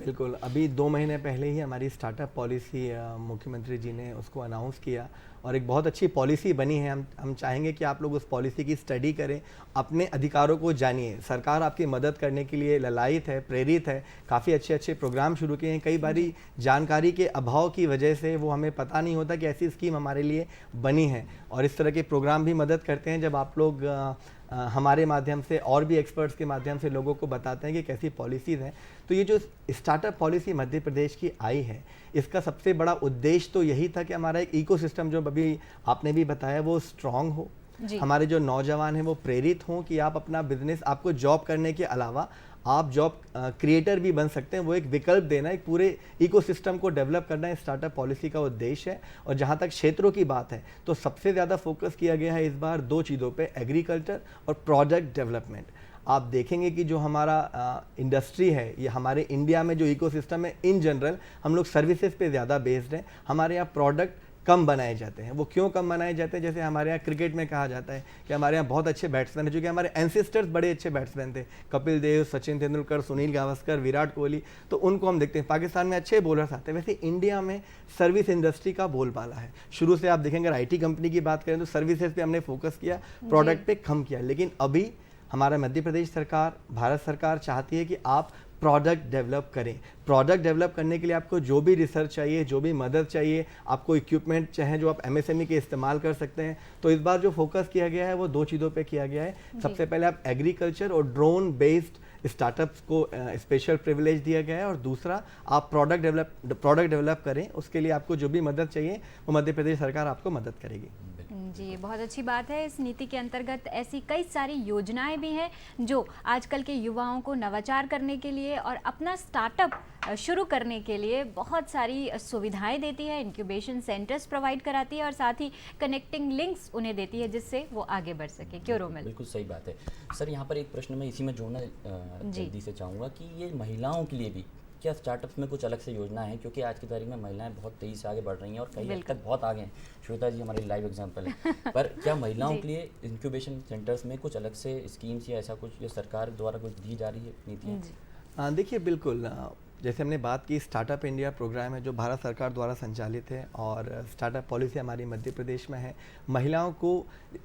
बिल्कुल, अभी 2 महीने पहले ही हमारी स्टार्टअप पॉलिसी मुख्यमंत्री जी ने उसको अनाउंस किया और एक बहुत अच्छी पॉलिसी बनी है। हम चाहेंगे कि आप लोग उस पॉलिसी की स्टडी करें, अपने अधिकारों को जानिए। सरकार आपकी मदद करने के लिए ललायित है, प्रेरित है, काफ़ी अच्छे प्रोग्राम शुरू किए हैं। कई बारी जानकारी के अभाव की वजह से वो हमें पता नहीं होता कि ऐसी स्कीम हमारे लिए बनी है, और इस तरह के प्रोग्राम भी मदद करते हैं जब आप लोग हमारे माध्यम से और भी एक्सपर्ट्स के माध्यम से लोगों को बताते हैं कि कैसी पॉलिसीज़ हैं। तो ये जो स्टार्टअप पॉलिसी मध्य प्रदेश की आई है, इसका सबसे बड़ा उद्देश्य तो यही था कि हमारा एक इकोसिस्टम, जो अभी आपने भी बताया, वो स्ट्रांग हो। हमारे जो नौजवान हैं वो प्रेरित हों कि आप अपना बिजनेस, आपको जॉब करने के अलावा आप जॉब क्रिएटर भी बन सकते हैं, वो एक विकल्प देना, एक पूरे इकोसिस्टम को डेवलप करना स्टार्टअप पॉलिसी का उद्देश्य है। और जहाँ तक क्षेत्रों की बात है तो सबसे ज़्यादा फोकस किया गया है इस बार 2 चीज़ों पे, एग्रीकल्चर और प्रोडक्ट डेवलपमेंट। आप देखेंगे कि जो हमारा इंडस्ट्री है, ये हमारे इंडिया में जो इकोसिस्टम है, इन जनरल हम लोग सर्विसेज पे ज़्यादा बेस्ड हैं। हमारे यहाँ प्रोडक्ट कम बनाए जाते हैं। वो क्यों कम बनाए जाते हैं? जैसे हमारे यहाँ क्रिकेट में कहा जाता है कि हमारे यहाँ बहुत अच्छे बैट्समैन हैं, जो कि हमारे एंसेस्टर्स बड़े अच्छे बैट्समैन थे, कपिल देव, सचिन तेंदुलकर, सुनील गावस्कर, विराट कोहली, तो उनको हम देखते हैं। पाकिस्तान में अच्छे बॉलर्स आते हैं। वैसे इंडिया में सर्विस इंडस्ट्री का बोलबाला है। शुरू से आप देखेंगे, अगर IT कंपनी की बात करें तो सर्विसेज पे हमने फोकस किया, प्रोडक्ट पे कम किया। लेकिन अभी हमारा मध्य प्रदेश सरकार, भारत सरकार चाहती है कि आप प्रोडक्ट डेवलप करें। प्रोडक्ट डेवलप करने के लिए आपको जो भी रिसर्च चाहिए, जो भी मदद चाहिए, आपको इक्विपमेंट चाहे जो आप MSME के इस्तेमाल कर सकते हैं। तो इस बार जो फोकस किया गया है वो 2 चीज़ों पे किया गया है। सबसे पहले आप एग्रीकल्चर और ड्रोन बेस्ड स्टार्टअप्स को स्पेशल प्रिविलेज दिया गया है, और दूसरा आप प्रोडक्ट डेवलप करें। उसके लिए आपको जो भी मदद चाहिए वो मध्य प्रदेश सरकार आपको मदद करेगी। जी, बहुत अच्छी बात है। इस नीति के अंतर्गत ऐसी कई सारी योजनाएं भी हैं जो आजकल के युवाओं को नवाचार करने के लिए और अपना स्टार्टअप शुरू करने के लिए बहुत सारी सुविधाएं देती है, इंक्यूबेशन सेंटर्स प्रोवाइड कराती है और साथ ही कनेक्टिंग लिंक्स उन्हें देती है जिससे वो आगे बढ़ सके। क्यों रोमिल? बिल्कुल सही बात है सर। यहाँ पर एक प्रश्न मैं इसी में जोड़ना जल्दी से चाहूँगा कि ये महिलाओं के लिए भी क्या स्टार्टअप्स में कुछ अलग से योजना है? क्योंकि आज की तारीख में महिलाएं बहुत तेज़ी से आगे बढ़ रही हैं और कई हद तक बहुत आगे हैं। श्वेता जी हमारी लाइव एग्जांपल है। पर क्या महिलाओं के लिए इंक्यूबेशन सेंटर्स में कुछ अलग से स्कीम्स या ऐसा कुछ, या सरकार द्वारा कुछ दी जा रही है नीतियाँ? देखिए, बिल्कुल, जैसे हमने बात की, स्टार्टअप इंडिया प्रोग्राम है जो भारत सरकार द्वारा संचालित है, और स्टार्टअप पॉलिसी हमारी मध्य प्रदेश में है। महिलाओं को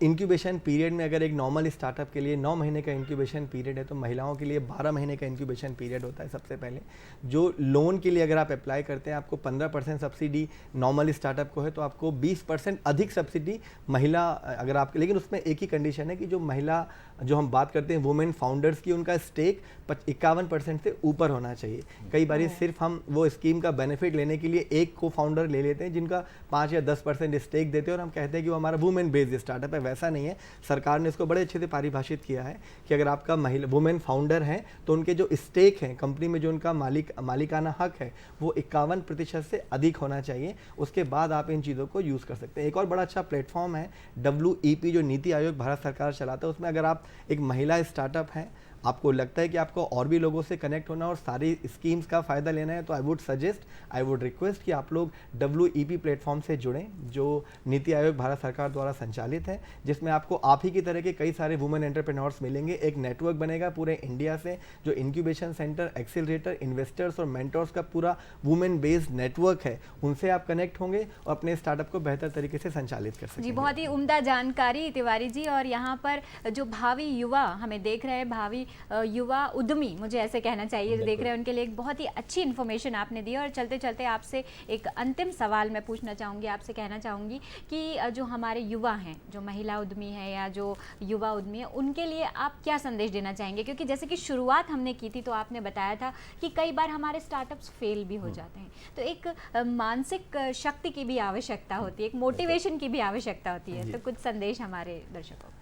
इंक्यूबेशन पीरियड में, अगर एक नॉर्मल स्टार्टअप के लिए 9 महीने का इंक्यूबेशन पीरियड है, तो महिलाओं के लिए 12 महीने का इंक्यूबेशन पीरियड होता है। सबसे पहले जो लोन के लिए अगर आप अप्लाई करते हैं, आपको 15% सब्सिडी नॉर्मल स्टार्टअप को है, तो आपको 20% अधिक सब्सिडी महिला, अगर आप, लेकिन उसमें एक ही कंडीशन है कि जो महिला, जो हम बात करते हैं वुमेन फाउंडर्स की, उनका स्टेक 51% से ऊपर होना चाहिए। कई बार सिर्फ हम वो स्कीम का बेनिफिट लेने के लिए एक को फाउंडर ले लेते हैं जिनका 5 या 10% स्टेक देते हैं, और हम कहते हैं कि वो हमारा वुमेन बेस्ड स्टार्टअप है। वैसा नहीं है। सरकार ने इसको बड़े अच्छे से परिभाषित किया है कि अगर आपका महिला वुमेन फाउंडर है तो उनके जो स्टेक हैं कंपनी में, जो उनका मालिकाना हक है, वो 51% से अधिक होना चाहिए। उसके बाद आप इन चीज़ों को यूज़ कर सकते हैं। एक और बड़ा अच्छा प्लेटफॉर्म है WEP, जो नीति आयोग भारत सरकार चलाता है। उसमें अगर आप एक महिला स्टार्टअप हैं, आपको लगता है कि आपको और भी लोगों से कनेक्ट होना और सारी स्कीम्स का फ़ायदा लेना है, तो आई वुड रिक्वेस्ट कि आप लोग WEP प्लेटफॉर्म से जुड़ें, जो नीति आयोग भारत सरकार द्वारा संचालित है, जिसमें आपको आप ही की तरह के कई सारे वुमेन एंटरप्रेन्योर्स मिलेंगे। एक नेटवर्क बनेगा पूरे इंडिया से, जो इंक्यूबेशन सेंटर, एक्सीलरेटर, इन्वेस्टर्स और मेंटर्स का पूरा वुमेन बेस्ड नेटवर्क है। उनसे आप कनेक्ट होंगे और अपने स्टार्टअप को बेहतर तरीके से संचालित कर सकेंगे। जी, बहुत ही उम्दा जानकारी तिवारी जी। और यहाँ पर जो भावी युवा हमें देख रहे हैं, भावी युवा उद्यमी, मुझे ऐसे कहना चाहिए, जो देख रहे हैं, उनके लिए एक बहुत ही अच्छी इन्फॉर्मेशन आपने दी। और चलते चलते आपसे एक अंतिम सवाल मैं पूछना चाहूँगी, आपसे कहना चाहूँगी कि जो हमारे युवा हैं, जो महिला उद्यमी है या जो युवा उद्यमी है, उनके लिए आप क्या संदेश देना चाहेंगे? क्योंकि जैसे कि शुरुआत हमने की थी तो आपने बताया था कि कई बार हमारे स्टार्टअप्स फेल भी हो जाते हैं, तो एक मानसिक शक्ति की भी आवश्यकता होती है, एक मोटिवेशन की भी आवश्यकता होती है। तो कुछ संदेश हमारे दर्शकों को।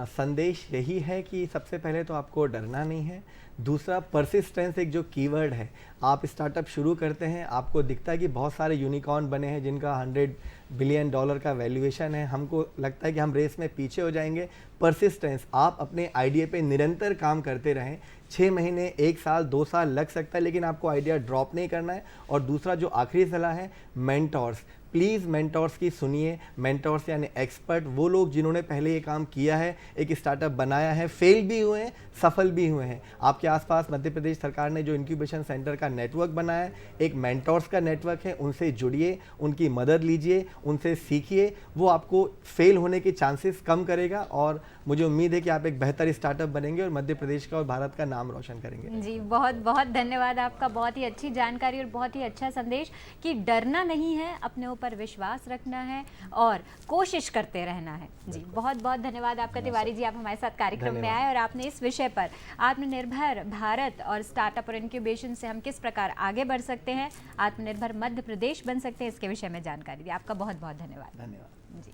संदेश यही है कि सबसे पहले तो आपको डरना नहीं है। दूसरा, परसिस्टेंस एक जो कीवर्ड है। आप स्टार्टअप शुरू करते हैं, आपको दिखता है कि बहुत सारे यूनिकॉर्न बने हैं जिनका $100 बिलियन का वैल्यूएशन है, हमको लगता है कि हम रेस में पीछे हो जाएंगे। परसिस्टेंस, आप अपने आइडिया पे निरंतर काम करते रहें। 6 महीने, 1 साल, 2 साल लग सकता है, लेकिन आपको आइडिया ड्रॉप नहीं करना है। और दूसरा जो आखिरी सलाह है, मेंटोर्स, प्लीज़ मेंटोर्स की सुनिए। मेंटोर्स यानी एक्सपर्ट, वो लोग जिन्होंने पहले ये काम किया है, एक स्टार्टअप बनाया है, फेल भी हुए हैं, सफल भी हुए हैं। आपके आसपास मध्य प्रदेश सरकार ने जो इंक्यूबेशन सेंटर का नेटवर्क बनाया है, एक मेंटोर्स का नेटवर्क है, उनसे जुड़िए, उनकी मदद लीजिए, उनसे सीखिए। वो आपको फेल होने के चांसेस कम करेगा और मुझे उम्मीद है कि आप एक बेहतर स्टार्टअप बनेंगे और मध्य प्रदेश का और भारत का नाम रोशन करेंगे। जी, बहुत बहुत धन्यवाद आपका। बहुत ही अच्छी जानकारी और बहुत ही अच्छा संदेश कि डरना नहीं है, अपने ऊपर विश्वास रखना है और कोशिश करते रहना है। जी, बहुत बहुत धन्यवाद आपका तिवारी जी, आप हमारे साथ कार्यक्रम में आए और आपने इस विषय पर आत्मनिर्भर भारत और स्टार्टअप और इंक्यूबेशन से हम किस प्रकार आगे बढ़ सकते हैं, आत्मनिर्भर मध्य प्रदेश बन सकते हैं, इसके विषय में जानकारी दी। आपका बहुत बहुत धन्यवाद। धन्यवाद जी,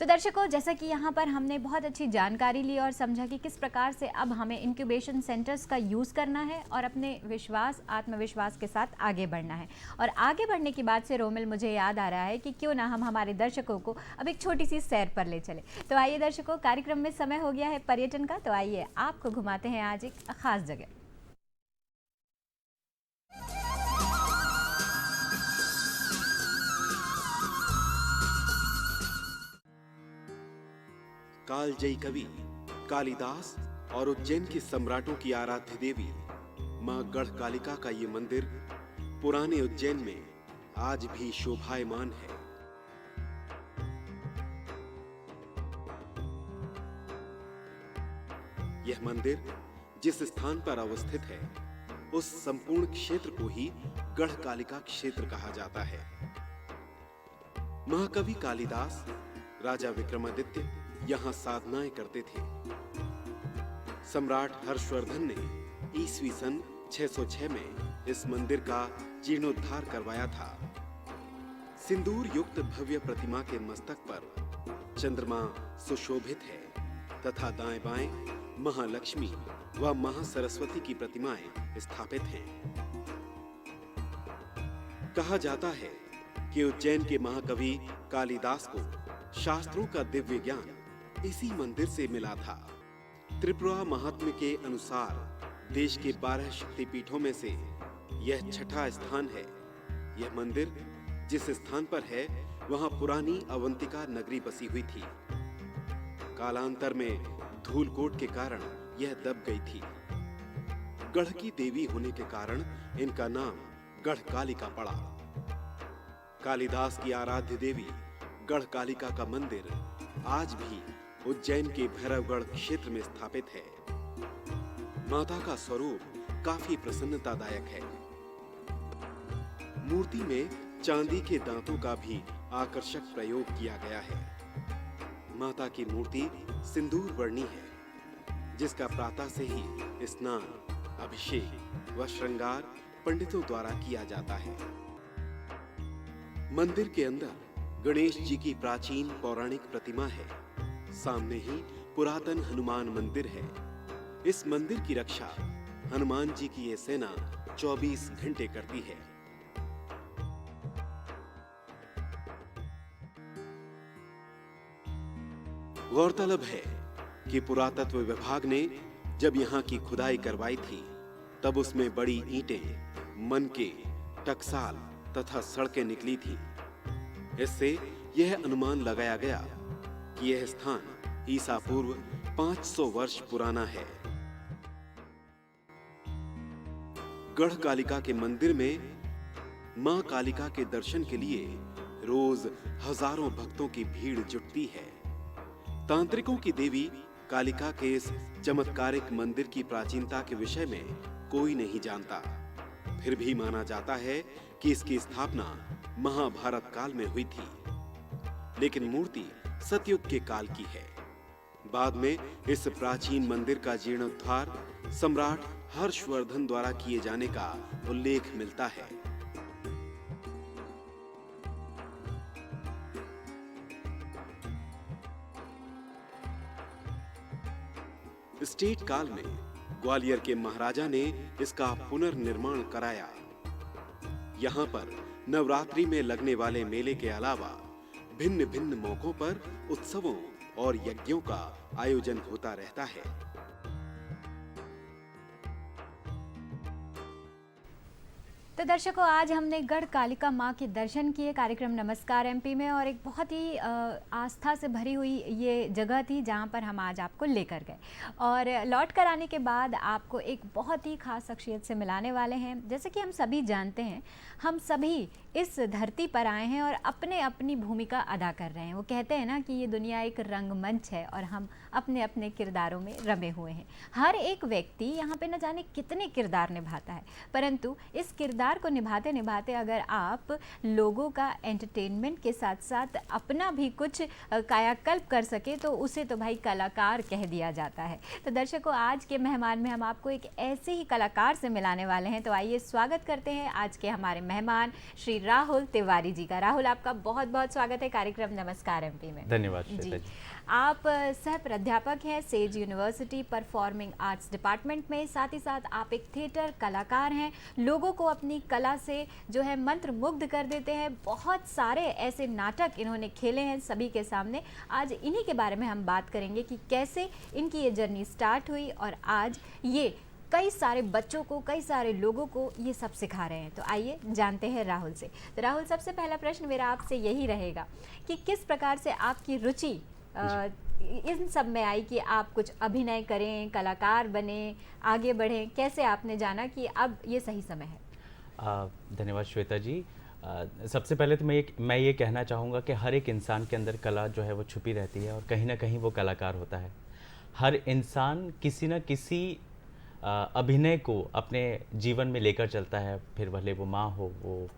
तो दर्शकों, जैसा कि यहाँ पर हमने बहुत अच्छी जानकारी ली और समझा कि किस प्रकार से अब हमें इंक्यूबेशन सेंटर्स का यूज़ करना है और अपने विश्वास, आत्मविश्वास के साथ आगे बढ़ना है। और आगे बढ़ने की बात से रोमिल, मुझे याद आ रहा है कि क्यों ना हम हमारे दर्शकों को अब एक छोटी सी सैर पर ले चले। तो आइए दर्शकों, कार्यक्रम में समय हो गया है पर्यटन का, तो आइए आपको घुमाते हैं आज एक खास जगह। कालजयी कवि कालिदास और उज्जैन के सम्राटों की आराध्य देवी मां गढ़कालिका का ये मंदिर पुराने उज्जैन में आज भी शोभायमान है। यह मंदिर जिस स्थान पर अवस्थित है, उस संपूर्ण क्षेत्र को ही गढ़कालिका क्षेत्र कहा जाता है। महाकवि कालिदास, राजा विक्रमादित्य यहाँ साधनाएं करते थे। सम्राट हर्षवर्धन ने ईस्वी सन 606 में इस मंदिर का जीर्णोद्धार करवाया था। सिंदूर युक्त भव्य प्रतिमा के मस्तक पर चंद्रमा सुशोभित है तथा दाएं बाएं महालक्ष्मी व महासरस्वती की प्रतिमाएं स्थापित हैं। कहा जाता है कि उज्जैन के महाकवि कालिदास को शास्त्रों का दिव्य ज्ञान इसी मंदिर से मिला था। त्रिपुरा महात्म्य के अनुसार देश के 12 शक्तिपीठों में से यह छठा स्थान है। यह मंदिर जिस स्थान पर है, वहां पुरानी अवंतिका नगरी बसी हुई थी। कालांतर में धूलकोट के कारण यह दब गई थी। गढ़ की देवी होने के कारण इनका नाम गढ़कालिका पड़ा। कालिदास की आराध्य देवी गढ़कालिका का मंदिर आज भी उज्जैन के भैरवगढ़ क्षेत्र में स्थापित है। माता का स्वरूप काफी प्रसन्नतादायक है। मूर्ति में चांदी के दांतों का भी आकर्षक प्रयोग किया गया है। माता की मूर्ति सिंदूर वर्णी है, जिसका प्रातः से ही स्नान, अभिषेक व श्रृंगार पंडितों द्वारा किया जाता है। मंदिर के अंदर गणेश जी की प्राचीन पौराणिक प्रतिमा है। सामने ही पुरातन हनुमान मंदिर है। इस मंदिर की रक्षा हनुमान जी की ये सेना 24 घंटे करती है। गौरतलब है कि पुरातत्व विभाग ने जब यहाँ की खुदाई करवाई थी, तब उसमें बड़ी ईंटें, मनके, टकसाल तथा सड़कें निकली थी। इससे यह अनुमान लगाया गया कि यह स्थान ईसा पूर्व 500 वर्ष पुराना है। गढ़कालिका के मंदिर में मां कालिका के दर्शन के लिए रोज हजारों भक्तों की भीड़ जुटती है। तांत्रिकों की देवी कालिका के इस चमत्कारिक मंदिर की प्राचीनता के विषय में कोई नहीं जानता। फिर भी माना जाता है कि इसकी स्थापना महाभारत काल में हुई थी, लेकिन मूर्ति सतयुग के काल की है। बाद में इस प्राचीन मंदिर का जीर्णोद्धार सम्राट हर्षवर्धन द्वारा किए जाने का उल्लेख मिलता है। स्टेट काल में ग्वालियर के महाराजा ने इसका पुनर्निर्माण कराया। यहाँ पर नवरात्रि में लगने वाले मेले के अलावा भिन्न भिन्न मौकों पर उत्सवों और यज्ञों का आयोजन होता रहता है। तो दर्शकों, आज हमने गढ़ कालिका माँ के दर्शन किए कार्यक्रम नमस्कार एमपी में, और एक बहुत ही आस्था से भरी हुई ये जगह थी जहाँ पर हम आज आपको लेकर गए। और लौट कर आने के बाद आपको एक बहुत ही खास शख्सियत से मिलाने वाले हैं। जैसे कि हम सभी जानते हैं, हम सभी इस धरती पर आए हैं और अपने अपनी भूमिका अदा कर रहे हैं। वो कहते हैं ना कि ये दुनिया एक रंगमंच है और हम अपने अपने किरदारों में रमे हुए हैं। हर एक व्यक्ति यहाँ पे न जाने कितने किरदार निभाता है, परंतु इस किरदार को निभाते निभाते अगर आप लोगों का एंटरटेनमेंट के साथ साथ अपना भी कुछ कायाकल्प कर सके तो उसे तो भाई कलाकार कह दिया जाता है। तो दर्शकों, आज के मेहमान में हम आपको एक ऐसे ही कलाकार से मिलाने वाले हैं। तो आइए स्वागत करते हैं आज के हमारे मेहमान श्री राहुल तिवारी जी का। राहुल, आपका बहुत बहुत स्वागत है कार्यक्रम नमस्कार एमपी में। धन्यवाद जी। श्वेता जी। आप सह प्राध्यापक हैं says university performing arts department में, साथ ही साथ आप एक थिएटर कलाकार हैं। लोगों को अपनी कला से जो है मंत्र मुग्ध कर देते हैं। बहुत सारे ऐसे नाटक इन्होंने खेले हैं सभी के सामने। आज इन्हीं के बारे में हम बात करेंगे कि कैसे इनकी ये जर्नी स्टार्ट हुई और आज ये कई सारे बच्चों को, कई सारे लोगों को ये सब सिखा रहे हैं। तो आइए जानते हैं राहुल से। तो राहुल, सबसे पहला प्रश्न मेरा आपसे यही रहेगा कि किस प्रकार से आपकी रुचि इन सब में आई कि आप कुछ अभिनय करें, कलाकार बने, आगे बढ़ें। कैसे आपने जाना कि अब ये सही समय है? धन्यवाद श्वेता जी। सबसे पहले तो मैं ये कहना चाहूँगा कि हर एक इंसान के अंदर कला जो है वो छुपी रहती है और कहीं ना कहीं वो कलाकार होता है। हर इंसान किसी न किसी अभिनय को अपने जीवन में लेकर चलता है, फिर भले वो माँ हो, वो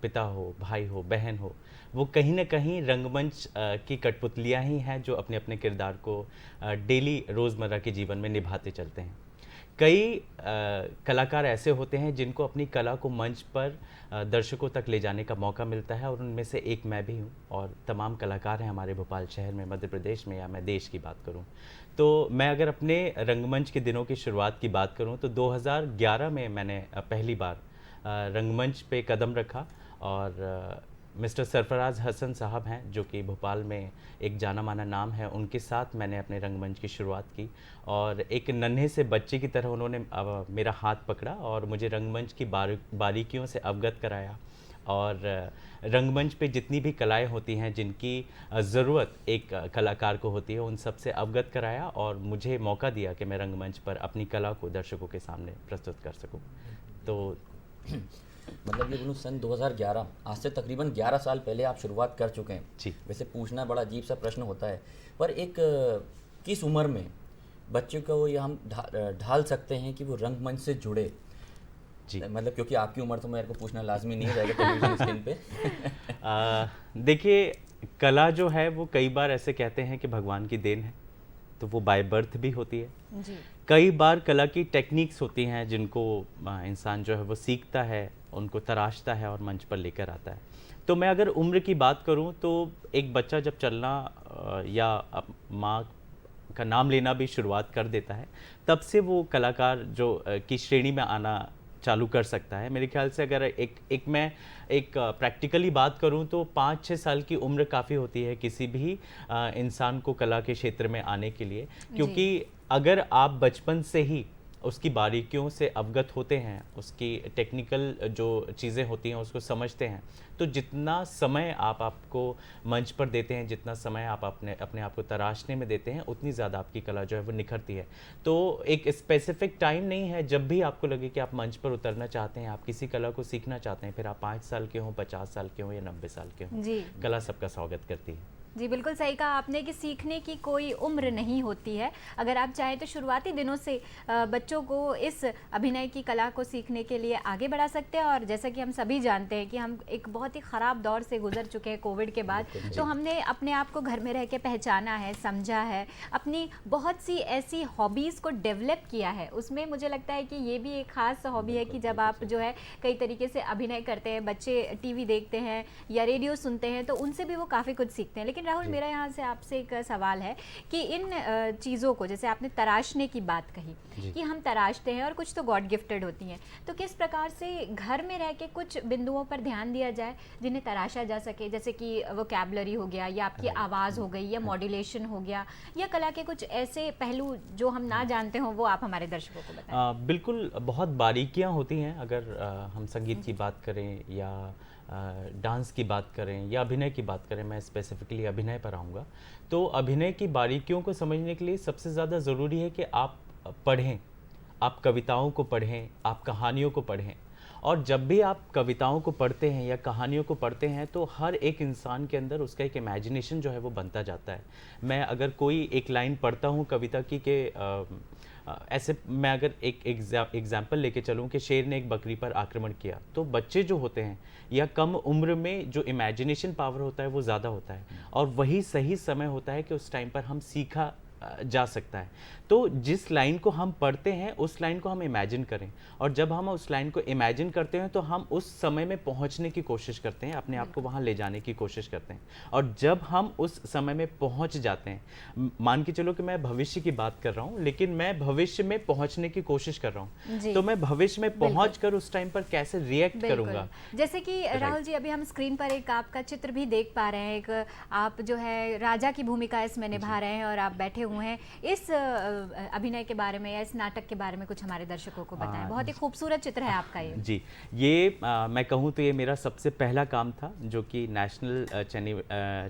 पिता हो, भाई हो, बहन हो, वो कहीं ना कहीं रंगमंच की कठपुतलियाँ ही हैं जो अपने अपने किरदार को डेली रोज़मर्रा के जीवन में निभाते चलते हैं। कई कलाकार ऐसे होते हैं जिनको अपनी कला को मंच पर दर्शकों तक ले जाने का मौका मिलता है और उनमें से एक मैं भी हूँ। और तमाम कलाकार हैं हमारे भोपाल शहर में, मध्य प्रदेश में, या मैं देश की बात करूँ तो मैं अगर अपने रंगमंच के दिनों की शुरुआत की बात करूँ तो 2011 में मैंने पहली बार रंगमंच पे कदम रखा। और मिस्टर सरफराज हसन साहब हैं जो कि भोपाल में एक जाना माना नाम है, उनके साथ मैंने अपने रंगमंच की शुरुआत की। और एक नन्हे से बच्चे की तरह उन्होंने मेरा हाथ पकड़ा और मुझे रंगमंच की बारीकियों से अवगत कराया। और रंगमंच पे जितनी भी कलाएं होती हैं जिनकी ज़रूरत एक कलाकार को होती है, उन सब से अवगत कराया और मुझे मौका दिया कि मैं रंगमंच पर अपनी कला को दर्शकों के सामने प्रस्तुत कर सकूं। तो मतलब ये बोलूँ सन 2011, आज से तकरीबन 11 साल पहले आप शुरुआत कर चुके हैं जी। वैसे पूछना बड़ा अजीब सा प्रश्न होता है, पर एक किस उम्र में बच्चों को ये हम ढाल सकते हैं कि वो रंगमंच से जुड़े? जी, मतलब क्योंकि आपकी उम्र तो मेरे को पूछना लाजमी नहीं रहेगा टेलीविजन स्क्रीन पे। देखिए, कला जो है वो कई बार ऐसे कहते हैं कि भगवान की देन है, तो वो बाय बर्थ भी होती है। जी। कई बार कला की टेक्निक्स होती हैं जिनको इंसान जो है वो सीखता है, उनको तराशता है और मंच पर लेकर आता है। तो मैं अगर उम्र की बात करूं तो एक बच्चा जब चलना या माँ का नाम लेना भी शुरुआत कर देता है, तब से वो कलाकार जो की श्रेणी में आना चालू कर सकता है। मेरे ख्याल से अगर मैं प्रैक्टिकली बात करूं तो 5-6 साल की उम्र काफ़ी होती है किसी भी इंसान को कला के क्षेत्र में आने के लिए, क्योंकि अगर आप बचपन से ही उसकी बारीकियों से अवगत होते हैं, उसकी टेक्निकल जो चीज़ें होती हैं उसको समझते हैं, तो जितना समय आप आपको मंच पर देते हैं, जितना समय आप अपने आप को तराशने में देते हैं, उतनी ज़्यादा आपकी कला जो है वो निखरती है। तो एक स्पेसिफिक टाइम नहीं है, जब भी आपको लगे कि आप मंच पर उतरना चाहते हैं, आप किसी कला को सीखना चाहते हैं, फिर आप 5 साल के हों, 50 साल के हों या 90 साल के हों, जी। कला सबका स्वागत करती है। जी, बिल्कुल सही कहा आपने कि सीखने की कोई उम्र नहीं होती है। अगर आप चाहें तो शुरुआती दिनों से बच्चों को इस अभिनय की कला को सीखने के लिए आगे बढ़ा सकते हैं। और जैसा कि हम सभी जानते हैं कि हम एक बहुत ही ख़राब दौर से गुजर चुके हैं कोविड के बाद, तो हमने अपने आप को घर में रह के पहचाना है, समझा है, अपनी बहुत सी ऐसी हॉबीज़ को डेवलप किया है। उसमें मुझे लगता है कि ये भी एक ख़ास हॉबी है कि जब आप जो है कई तरीके से अभिनय करते हैं, बच्चे टीवी देखते हैं या रेडियो सुनते हैं, तो उनसे भी वो काफ़ी कुछ सीखते हैं। लेकिन राहुल, मेरा यहाँ से आपसे एक सवाल है कि इन चीज़ों को, जैसे आपने तराशने की बात कही कि हम तराशते हैं और कुछ तो गॉड गिफ्टेड होती हैं, तो किस प्रकार से घर में रह के कुछ बिंदुओं पर ध्यान दिया जाए जिन्हें तराशा जा सके, जैसे कि वोकैबुलरी हो गया, या आपकी आवाज़ हो गई, या मॉड्यूलेशन हो गया, या कला के कुछ ऐसे पहलू जो हम ना जानते हों, वो आप हमारे दर्शकों को बताएं। बिल्कुल, बहुत बारीकियां होती हैं। अगर हम संगीत की बात करें या डांस की बात करें या अभिनय की बात करें, मैं स्पेसिफिकली अभिनय पर आऊँगा, तो अभिनय की बारीकियों को समझने के लिए सबसे ज़्यादा ज़रूरी है कि आप पढ़ें, आप कविताओं को पढ़ें, आप कहानियों को पढ़ें। और जब भी आप कविताओं को पढ़ते हैं या कहानियों को पढ़ते हैं तो हर एक इंसान के अंदर उसका एक इमेजिनेशन जो है वो बनता जाता है। मैं अगर कोई एक लाइन पढ़ता हूँ कविता की कि ऐसे मैं अगर एक एग्जाम्पल लेके चलूँ कि शेर ने एक बकरी पर आक्रमण किया, तो बच्चे जो होते हैं या कम उम्र में जो इमेजिनेशन पावर होता है वो ज़्यादा होता है, और वही सही समय होता है कि उस टाइम पर हम सीखा जा सकता है। तो जिस लाइन को हम पढ़ते हैं उस लाइन को हम इमेजिन करें, और जब हम उस लाइन को इमेजिन करते हैं तो हम उस समय में पहुंचने की कोशिश करते हैं, अपने आप को वहां ले जाने की कोशिश करते हैं। और जब हम उस समय में पहुंच जाते हैं, मान के चलो कि मैं भविष्य की बात कर रहा हूं, लेकिन मैं भविष्य में पहुंचने की कोशिश कर रहा हूं, तो मैं भविष्य में पहुंच कर उस टाइम पर कैसे रिएक्ट करूंगा। जैसे कि राहुल जी, अभी हम स्क्रीन पर एक आपका चित्र भी देख पा रहे हैं, एक आप जो है राजा की भूमिका इसमें निभा रहे हैं और आप बैठे हुए हैं। इस अभिनय के बारे में या इस नाटक के बारे में कुछ हमारे दर्शकों को बताएं। बहुत ही खूबसूरत चित्र है आपका ये। जी, ये मैं कहूँ तो ये मेरा सबसे पहला काम था जो कि नेशनल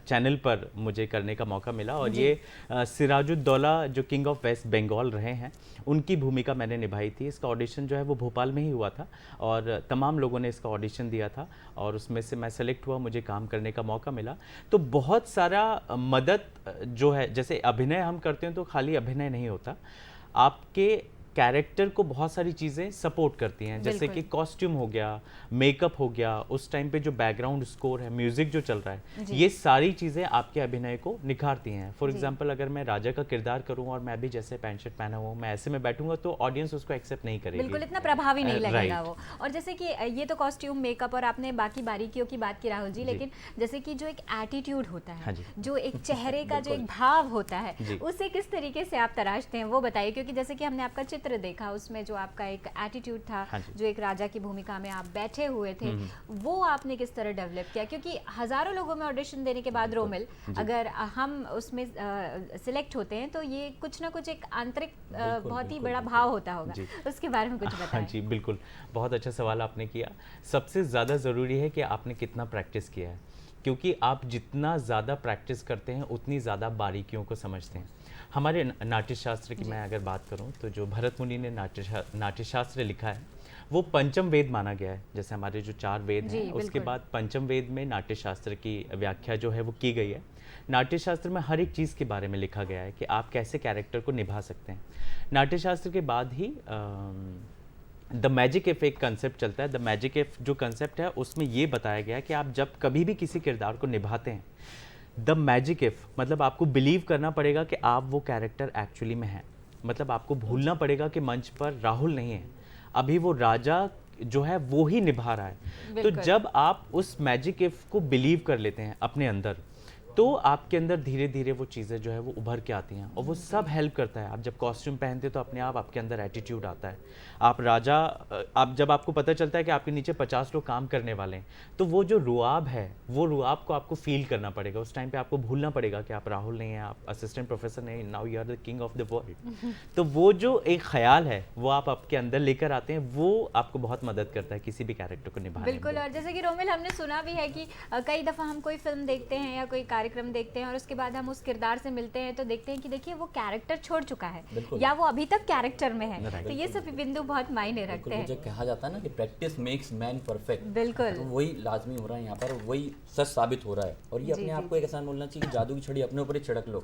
चैनल पर मुझे करने का मौका मिला, और ये सिराजुद्दौला जो किंग ऑफ वेस्ट बंगाल रहे हैं उनकी भूमिका मैंने निभाई थी। इसका ऑडिशन जो है वो भोपाल में ही हुआ था और तमाम लोगों ने इसका ऑडिशन दिया था और उसमें से मैं सेलेक्ट हुआ, मुझे काम करने का मौका मिला। तो बहुत सारा मदद जो है, जैसे अभिनय हम करते हैं तो खाली अभिनय नहीं होता, आपके कैरेक्टर को बहुत सारी चीज़ें सपोर्ट करती हैं, जैसे कि कॉस्ट्यूम हो गया, मेकअप हो गया, उस टाइम पे जो बैकग्राउंड स्कोर है, म्यूजिक जो चल रहा है, ये सारी चीज़ें आपके अभिनय को निखारती हैं। फॉर एग्जांपल अगर मैं राजा का किरदार करूं और मैं भी जैसे पैंट शर्ट पहना हुआ मैं ऐसे में बैठूंगा तो ऑडियंस उसको एक्सेप्ट नहीं करेगी, बिल्कुल इतना प्रभावी नहीं लगेगा वो। और जैसे कि ये तो कॉस्ट्यूम, मेकअप और आपने बाकी बारीकियों की बात की राहुल जी, लेकिन जैसे कि जो एक एटीट्यूड होता है, जो एक चेहरे का जो एक भाव होता है, उसे किस तरीके से आप तराशते हैं वो बताइए। क्योंकि जैसे कि हमने आपका चित्र देखा, उसमें जो आपका एक एटीट्यूड था, जो एक राजा की भूमिका में आप बैठे हुए थे, वो आपने किस तरह डेवलप किया? क्योंकि हजारों लोगों में ऑडिशन देने के बाद रोमिल, अगर हम उसमें सिलेक्ट होते हैं तो ये कुछ ना कुछ एक आंतरिक बहुत ही बड़ा भाव होता होगा, उसके बारे में कुछ बताएं। जी बिल्कुल, बहुत अच्छा सवाल आपने किया। सबसे ज़्यादा ज़रूरी है कि आपने कितना प्रैक्टिस किया है, क्योंकि आप जितना ज़्यादा प्रैक्टिस करते हैं उतनी ज़्यादा बारीकियों को समझते हैं। हमारे नाट्यशास्त्र की मैं अगर बात करूं तो जो भरत मुनि ने नाट्यशास्त्र लिखा है वो पंचम वेद माना गया है। जैसे हमारे जो 4 वेद हैं उसके बाद पंचम वेद में नाट्यशास्त्र की व्याख्या जो है वो की गई है। नाट्यशास्त्र में हर एक चीज़ के बारे में लिखा गया है कि आप कैसे कैरेक्टर को निभा सकते हैं। नाट्यशास्त्र के बाद ही द मैजिक इफ एक कंसेप्ट चलता है। द मैजिक इफ जो कंसेप्ट है उसमें ये बताया गया है कि आप जब कभी भी किसी किरदार को निभाते हैं, द मैजिक इफ मतलब आपको बिलीव करना पड़ेगा कि आप वो कैरेक्टर एक्चुअली में हैं। मतलब आपको भूलना पड़ेगा कि मंच पर राहुल नहीं है, अभी वो राजा जो है वो ही निभा रहा है। तो जब आप उस मैजिक इफ को बिलीव कर लेते हैं अपने अंदर, तो आपके अंदर धीरे धीरे वो चीज़ें जो है वो उभर के आती हैं और वो सब हेल्प करता है। आप जब कॉस्ट्यूम पहनते तो अपने आप आपके अंदर एटीट्यूड आता है। आप राजा, आप जब आपको पता चलता है कि आपके नीचे 50 लोग काम करने वाले हैं, तो वो जो रुआब है वो रुआब को आपको फील करना पड़ेगा। उस टाइम पे आपको भूलना पड़ेगा कि आप राहुल नहीं हैं, आप असिस्टेंट प्रोफेसर नहीं, now you are the king of the world. तो वो जो एक ख्याल है वो आप आपके अंदर लेकर आते हैं, वो आपको बहुत मदद करता है किसी भी कैरेक्टर को निभाने में। बिल्कुल। और जैसे कि रोमिल, हमने सुना भी है कि कई दफ़ा हम कोई फिल्म देखते हैं या कोई कार्यक्रम देखते हैं और उसके बाद हम उस किरदार से मिलते हैं तो देखते हैं कि देखिए वो कैरेक्टर छोड़ चुका है या वो अभी तक कैरेक्टर में है। तो ये सब बिंदु बहुत मायने रखते हैं। जो कहा जाता है ना कि प्रैक्टिस मेक्स मैन परफेक्ट, बिल्कुल, तो वही लाजमी हो रहा है यहाँ पर, वही सच साबित हो रहा है। और ये अपने आप को एक ऐसा बोलना चाहिए कि जादू की छड़ी अपने ऊपर ही छिड़क लो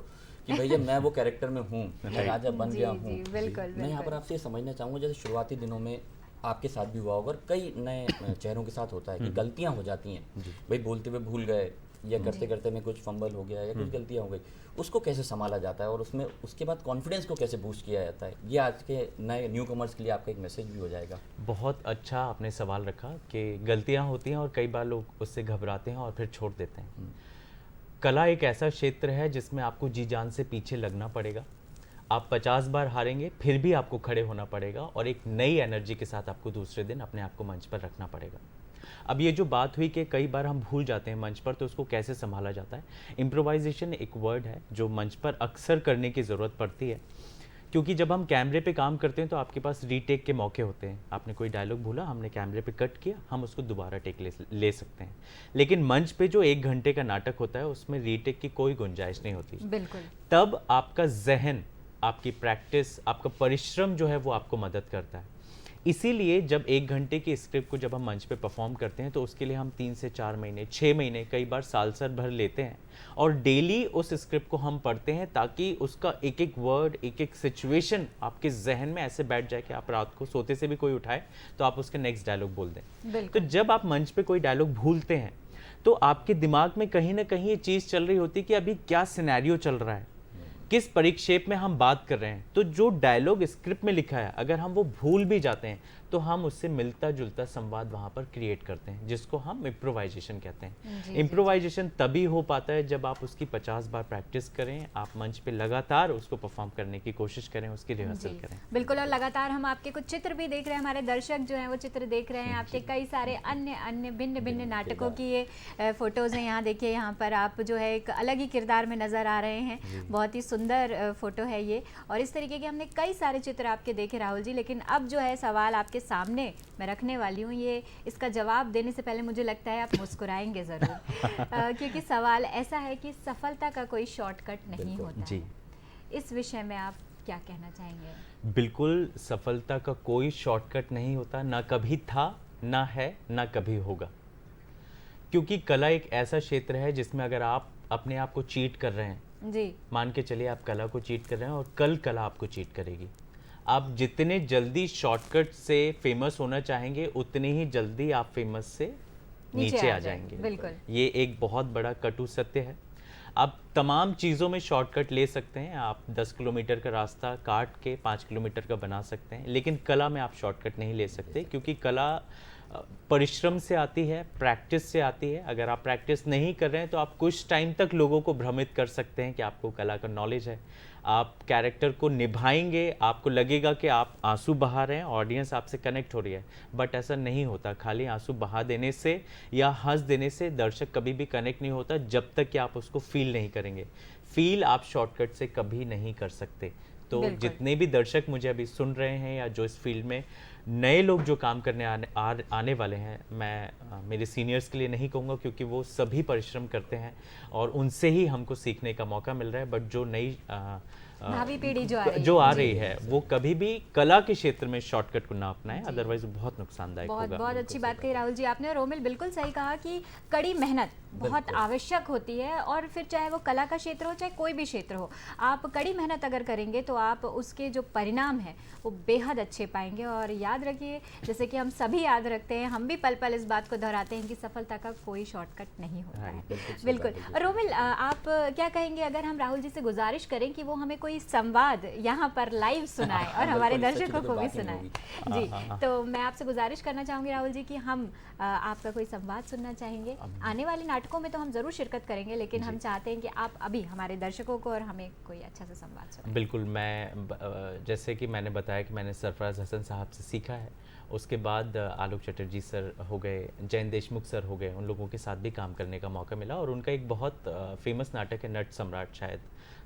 कि भैया मैं वो कैरेक्टर में हूँ, मैं राजा बन गया हूँ। मैं यहाँ पर आपसे समझना चाहूँगा, जैसे शुरुआती दिनों में आपके साथ भी हुआ होगा और कई नए चेहरों के साथ होता है कि गलतियाँ हो जाती हैं, भाई बोलते हुए भूल गए या करते करते में कुछ फंबल हो गया या कुछ गलतियाँ हो गई, उसको कैसे संभाला जाता है और उसमें उसके बाद कॉन्फिडेंस को कैसे बूस्ट किया जाता है? ये आज के नए न्यू कमर्स के लिए आपका एक मैसेज भी हो जाएगा। बहुत अच्छा आपने सवाल रखा कि गलतियाँ होती हैं और कई बार लोग उससे घबराते हैं और फिर छोड़ देते हैं। कला एक ऐसा क्षेत्र है जिसमें आपको जी जान से पीछे लगना पड़ेगा। आप 50 बार हारेंगे फिर भी आपको खड़े होना पड़ेगा और एक नई एनर्जी के साथ आपको दूसरे दिन अपने आप को मंच पर रखना पड़ेगा। अब ये जो बात हुई कि कई बार हम भूल जाते हैं मंच पर, तो उसको कैसे संभाला जाता है। इम्प्रोवाइजेशन एक वर्ड है जो मंच पर अक्सर करने की ज़रूरत पड़ती है, क्योंकि जब हम कैमरे पे काम करते हैं तो आपके पास रीटेक के मौके होते हैं। आपने कोई डायलॉग भूला, हमने कैमरे पे कट किया, हम उसको दोबारा टेक ले सकते हैं। लेकिन मंच पे जो 1 घंटे का नाटक होता है उसमें रीटेक की कोई गुंजाइश नहीं होती। बिल्कुल। तब आपका जहन, आपकी प्रैक्टिस, आपका परिश्रम जो है वो आपको मदद करता है। इसीलिए जब 1 घंटे की स्क्रिप्ट को जब हम मंच पे परफॉर्म करते हैं तो उसके लिए हम 3 से 4 महीने, 6 महीने, कई बार साल भर लेते हैं और डेली उस स्क्रिप्ट को हम पढ़ते हैं ताकि उसका एक एक वर्ड, एक एक सिचुएशन आपके जहन में ऐसे बैठ जाए कि आप रात को सोते से भी कोई उठाए तो आप उसके नेक्स्ट डायलॉग बोल दें। तो जब आप मंच पे कोई डायलॉग भूलते हैं तो आपके दिमाग में कहीं ना कहीं ये चीज़ चल रही होती है कि अभी क्या सिनेरियो चल रहा है, किस परिक्षेप में हम बात कर रहे हैं। तो जो डायलॉग स्क्रिप्ट में लिखा है अगर हम वो भूल भी जाते हैं तो हम उससे मिलता जुलता संवाद वहाँ पर क्रिएट करते हैं, जिसको हम इम्प्रोवाइजेशन कहते हैं। इम्प्रोवाइजेशन तभी हो पाता है जब आप उसकी 50 बार प्रैक्टिस करें, आप मंच पे लगातार उसको परफॉर्म करने की कोशिश करें, उसकी रिहर्सल करें। बिल्कुल। और लगातार हम आपके कुछ चित्र भी देख रहे हैं, हमारे दर्शक जो हैं वो चित्र देख रहे हैं आपके कई सारे अन्य अन्य भिन्न भिन्न नाटकों की ये फोटोज़ हैं। यहाँ देखिए, यहाँ पर आप जो है एक अलग ही किरदार में नज़र आ रहे हैं। बहुत ही सुंदर फोटो है ये। और इस तरीके के हमने कई सारे चित्र आपके देखे राहुल जी। लेकिन अब जो है सवाल आपके सामने मैं रखने वाली हूँ, ये इसका जवाब देने से पहले मुझे लगता है आप मुस्कुराएंगे ज़रूर क्योंकि सवाल ऐसा है कि सफलता का कोई शॉर्टकट नहीं होता जी। इस विषय में आप क्या कहना चाहेंगे? बिल्कुल, सफलता का कोई शॉर्टकट नहीं होता, ना कभी था, ना है, ना कभी होगा। क्योंकि कला एक ऐसा क्षेत्र है जिसमें अगर आप अपने आप को चीट कर रहे हैं जी, मान के चलिए आप कला को चीट कर रहे हैं और कल कला आपको चीट करेगी। आप जितने जल्दी शॉर्टकट से फेमस होना चाहेंगे उतने ही जल्दी आप फेमस से नीचे आ जाएंगे। बिल्कुल। ये एक बहुत बड़ा कटु सत्य है। आप तमाम चीज़ों में शॉर्टकट ले सकते हैं। आप 10 किलोमीटर का रास्ता काट के 5 किलोमीटर का बना सकते हैं, लेकिन कला में आप शॉर्टकट नहीं ले सकते, क्योंकि कला परिश्रम से आती है, प्रैक्टिस से आती है। अगर आप प्रैक्टिस नहीं कर रहे हैं तो आप कुछ टाइम तक लोगों को भ्रमित कर सकते हैं कि आपको कला का नॉलेज है। आप कैरेक्टर को निभाएंगे, आपको लगेगा कि आप आंसू बहा रहे हैं, ऑडियंस आपसे कनेक्ट हो रही है, बट ऐसा नहीं होता। खाली आंसू बहा देने से या हंस देने से दर्शक कभी भी कनेक्ट नहीं होता जब तक कि आप उसको फील नहीं करेंगे। फील आप शॉर्टकट से कभी नहीं कर सकते। तो जितने भी दर्शक मुझे अभी सुन रहे हैं या जो इस फील्ड में नए लोग जो काम करने आने वाले हैं, मैं मेरे सीनियर्स के लिए नहीं कहूँगा क्योंकि वो सभी परिश्रम करते हैं और उनसे ही हमको सीखने का मौका मिल रहा है। बट जो नई भावी पीढ़ी जो आ रही है वो कभी भी कला के क्षेत्र में शॉर्टकट को ना अपनाएं, अदरवाइज बहुत नुकसानदायक होगा। बहुत अच्छी बात कही राहुल जी आपने। रोमिल बिल्कुल सही कहा कि कड़ी मेहनत बहुत आवश्यक होती है, और फिर चाहे वो कला का क्षेत्र हो चाहे कोई भी क्षेत्र हो, आप कड़ी मेहनत अगर करेंगे तो आप उसके जो परिणाम है वो बेहद अच्छे पाएंगे। और याद रखिए, जैसे कि हम सभी याद रखते हैं, हम भी पल पल इस बात को दोहराते हैं कि सफलता का कोई शॉर्टकट नहीं होता है। बिल्कुल। रोमिल, आप क्या कहेंगे अगर हम राहुल जी से गुजारिश करें कि वो हमें कोई संवाद यहाँ पर लाइव सुनाए और हमारे दर्शकों को भी सुनाए? जी, तो मैं आपसे गुजारिश करना चाहूँगी राहुल जी कि हम आपका कोई संवाद सुनना चाहेंगे। आने वाले नाटकों में तो हम ज़रूर शिरकत करेंगे, लेकिन हम चाहते हैं कि आप अभी हमारे दर्शकों को और हमें कोई अच्छा सा संवाद सुनाएं। बिल्कुल। मैं जैसे कि मैंने बताया कि मैंने सरफराज हसन साहब से सीखा है, उसके बाद आलोक चटर्जी सर हो गए, जयंत देशमुख सर हो गए, उन लोगों के साथ भी काम करने का मौका मिला। और उनका एक बहुत फेमस नाटक है नट सम्राट, शायद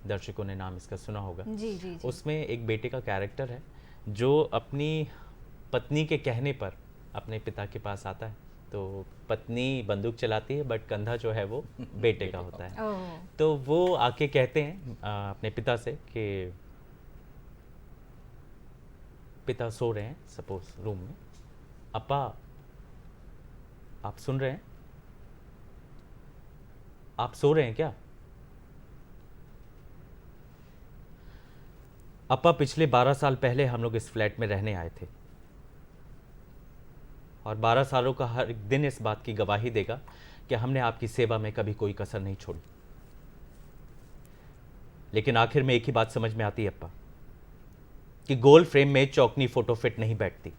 दर्शकों ने नाम इसका सुना होगा। जी। उसमें एक बेटे का कैरेक्टर है जो अपनी पत्नी के कहने पर अपने पिता के पास आता है। तो पत्नी बंदूक चलाती है बट कंधा जो है वो बेटे का होता है। तो वो आके कहते हैं अपने पिता से कि पिता सो रहे हैं सपोज रूम में, अप्पा आप सुन रहे हैं, आप सो रहे हैं क्या? अप्पा पिछले 12 साल पहले हम लोग इस फ्लैट में रहने आए थे और 12 सालों का हर एक दिन इस बात की गवाही देगा कि हमने आपकी सेवा में कभी कोई कसर नहीं छोड़ी। लेकिन आखिर में एक ही बात समझ में आती है अप्पा, कि गोल फ्रेम में चौकनी फोटो फिट नहीं बैठती,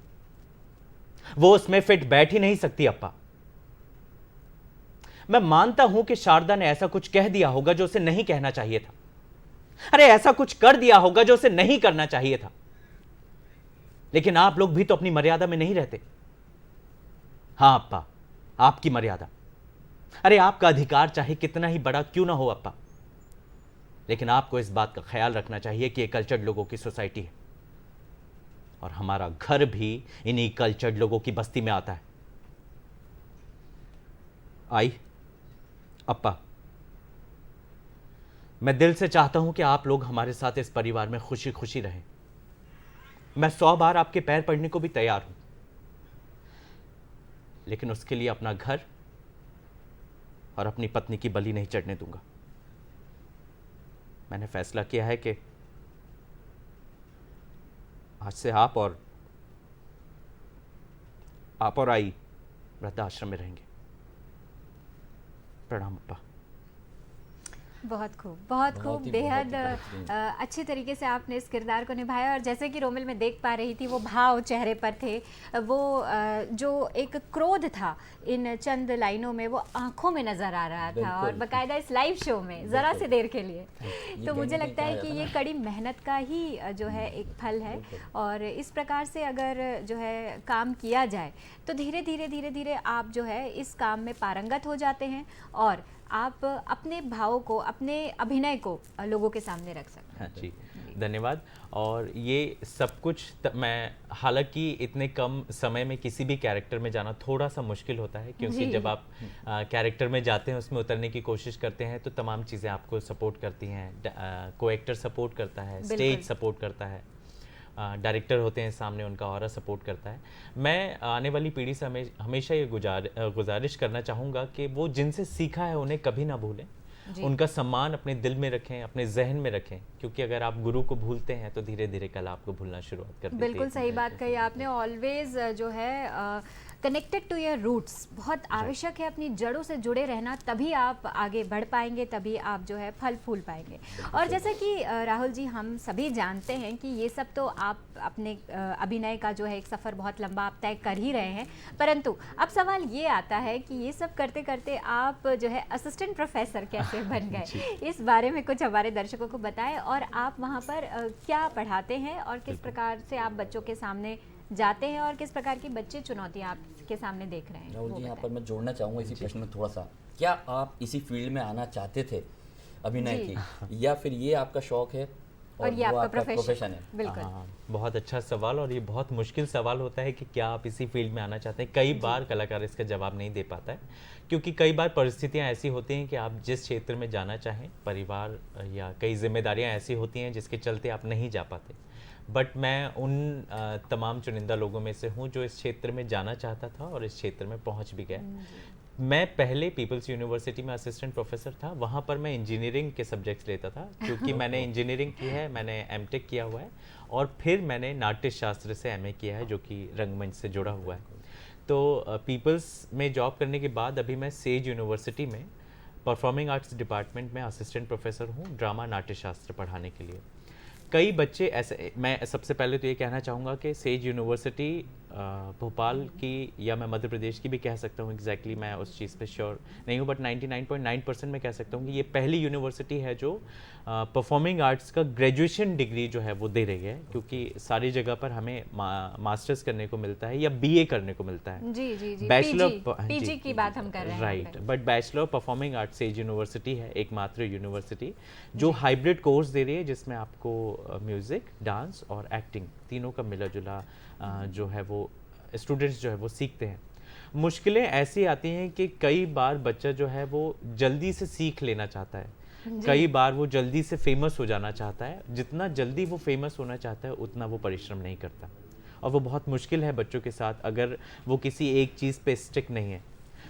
वो उसमें फिट बैठ ही नहीं सकती अप्पा। मैं मानता हूं कि शारदा ने ऐसा कुछ कह दिया होगा जो उसे नहीं कहना चाहिए था। अरे ऐसा कुछ कर दिया होगा जो उसे नहीं करना चाहिए था। लेकिन आप लोग भी तो अपनी मर्यादा में नहीं रहते। हां अप्पा, आपकी मर्यादा, अरे आपका अधिकार चाहे कितना ही बड़ा क्यों ना हो अप्पा, लेकिन आपको इस बात का ख्याल रखना चाहिए कि ये कल्चर्ड लोगों की सोसाइटी है और हमारा घर भी इन्हीं कल्चर्ड लोगों की बस्ती में आता है। आई अप्पा, मैं दिल से चाहता हूं कि आप लोग हमारे साथ इस परिवार में खुशी खुशी रहें। मैं 100 बार आपके पैर पड़ने को भी तैयार हूं, लेकिन उसके लिए अपना घर और अपनी पत्नी की बलि नहीं चढ़ने दूंगा। मैंने फैसला किया है कि आज से आप और आई वृद्धाश्रम में रहेंगे। प्रणाम अप्पा। बहुत खूब, बहुत खूब, ही बेहद बेहतरीन। अच्छी तरीके से आपने इस किरदार को निभाया। और जैसे कि रोमिल मैं देख पा रही थी, वो भाव चेहरे पर थे, वो जो एक क्रोध था इन चंद लाइनों में, वो आंखों में नज़र आ रहा था, और बिल्कुल। बाकायदा इस लाइव शो में ज़रा से देर के लिए। ये तो मुझे कहीं ना लगता है कहीं कि कहा ये जाता कड़ी मेहनत का ही जो है एक फल है, बिल्कुल। और इस प्रकार से अगर जो है काम किया जाए तो धीरे धीरे आप जो है इस काम में पारंगत हो जाते हैं, और आप अपने भावों को, अपने अभिनय को लोगों के सामने रख सकते हैं। हाँ जी, धन्यवाद। और ये सब कुछ मैं, हालांकि इतने कम समय में किसी भी कैरेक्टर में जाना थोड़ा सा मुश्किल होता है, क्योंकि जी। जब आप कैरेक्टर में जाते हैं, उसमें उतरने की कोशिश करते हैं, तो तमाम चीज़ें आपको सपोर्ट करती हैं। को एक्टर सपोर्ट करता है, बिल्कुल। स्टेज सपोर्ट करता है, डायरेक्टर होते हैं सामने, उनका ऑरा सपोर्ट करता है। मैं आने वाली पीढ़ी से हमेशा ये गुजारिश करना चाहूँगा कि वो जिनसे सीखा है उन्हें कभी ना भूलें, जी। उनका सम्मान अपने दिल में रखें, अपने जहन में रखें, क्योंकि अगर आप गुरु को भूलते हैं तो धीरे धीरे कला आपको भूलना शुरुआत कर देती है। बिल्कुल सही बात कही आपने। ऑलवेज जो है कनेक्टेड टू योर रूट्स बहुत आवश्यक है। अपनी जड़ों से जुड़े रहना, तभी आप आगे बढ़ पाएंगे, तभी आप जो है फल फूल पाएंगे। और जैसा कि राहुल जी, हम सभी जानते हैं कि ये सब तो आप अपने अभिनय का जो है एक सफ़र बहुत लंबा आप तय कर ही रहे हैं, परंतु अब सवाल ये आता है कि ये सब करते करते आप जो है असिस्टेंट प्रोफेसर कैसे बन गए? इस बारे में कुछ हमारे दर्शकों को बताएं, और आप वहाँ पर क्या पढ़ाते हैं, और किस प्रकार से आप बच्चों के सामने जाते हैं, और किस प्रकार की बच्चे चुनौतियां आपके सामने देख रहे हैं? राहुल वो जी, यहाँ बताएं। पर मैं जोड़ना चाहूँगा इसी प्रश्न में थोड़ा सा, क्या आप इसी फील्ड में आना चाहते थे अभिनय जी। की, या फिर ये आपका शौक है और ये वो आपका प्रोफेशन प्रोफेशन है? बिल्कुल। हाँ, बहुत अच्छा सवाल, और ये बहुत मुश्किल सवाल होता है कि क्या आप इसी फील्ड में आना चाहते हैं। कई बार कलाकार इसका जवाब नहीं दे पाता है, क्योंकि कई बार परिस्थितियां ऐसी होती हैं कि आप जिस क्षेत्र में जाना चाहें, परिवार या कई जिम्मेदारियां ऐसी होती हैं जिसके चलते आप नहीं जा पाते। बट मैं उन तमाम चुनिंदा लोगों में से हूँ जो इस क्षेत्र में जाना चाहता था और इस क्षेत्र में पहुँच भी गया। मैं पहले पीपल्स यूनिवर्सिटी में असिस्टेंट प्रोफेसर था। वहाँ पर मैं इंजीनियरिंग के सब्जेक्ट्स लेता था, क्योंकि मैंने इंजीनियरिंग की है, मैंने एमटेक किया हुआ है, और फिर मैंने नाट्य शास्त्र से एमए किया है, जो कि रंगमंच से जुड़ा हुआ है। तो पीपल्स में जॉब करने के बाद अभी मैं सेज यूनिवर्सिटी में परफॉर्मिंग आर्ट्स डिपार्टमेंट में असिस्टेंट प्रोफेसर हूँ, ड्रामा नाट्य शास्त्र पढ़ाने के लिए। कई बच्चे ऐसे, मैं सबसे पहले तो ये कहना चाहूँगा कि सेज यूनिवर्सिटी भोपाल की, या मैं मध्य प्रदेश की भी कह सकता हूँ, एग्जैक्टली मैं उस चीज़ पे श्योर नहीं हूँ, बट 99.9% मैं कह सकता हूँ कि ये पहली यूनिवर्सिटी है जो परफॉर्मिंग आर्ट्स का ग्रेजुएशन डिग्री जो है वो दे रही है, क्योंकि सारी जगह पर हमें मास्टर्स करने को मिलता है या बीए करने को मिलता है। जी जी जी, बैचलर पीजी की बात हम कर रहे हैं। Right, but bachelor performing arts says university है एकमात्र यूनिवर्सिटी जो हाइब्रिड कोर्स दे रही है, जिसमें आपको म्यूजिक, डांस और एक्टिंग तीनों का मिला जुला जो है वो स्टूडेंट्स जो है वो सीखते हैं। मुश्किलें ऐसी आती हैं कि कई बार बच्चा जो है वो जल्दी से सीख लेना चाहता है, कई बार वो जल्दी से फेमस हो जाना चाहता है। जितना जल्दी वो फेमस होना चाहता है उतना वो परिश्रम नहीं करता, और वो बहुत मुश्किल है बच्चों के साथ अगर वो किसी एक चीज़ पे स्टिक नहीं है।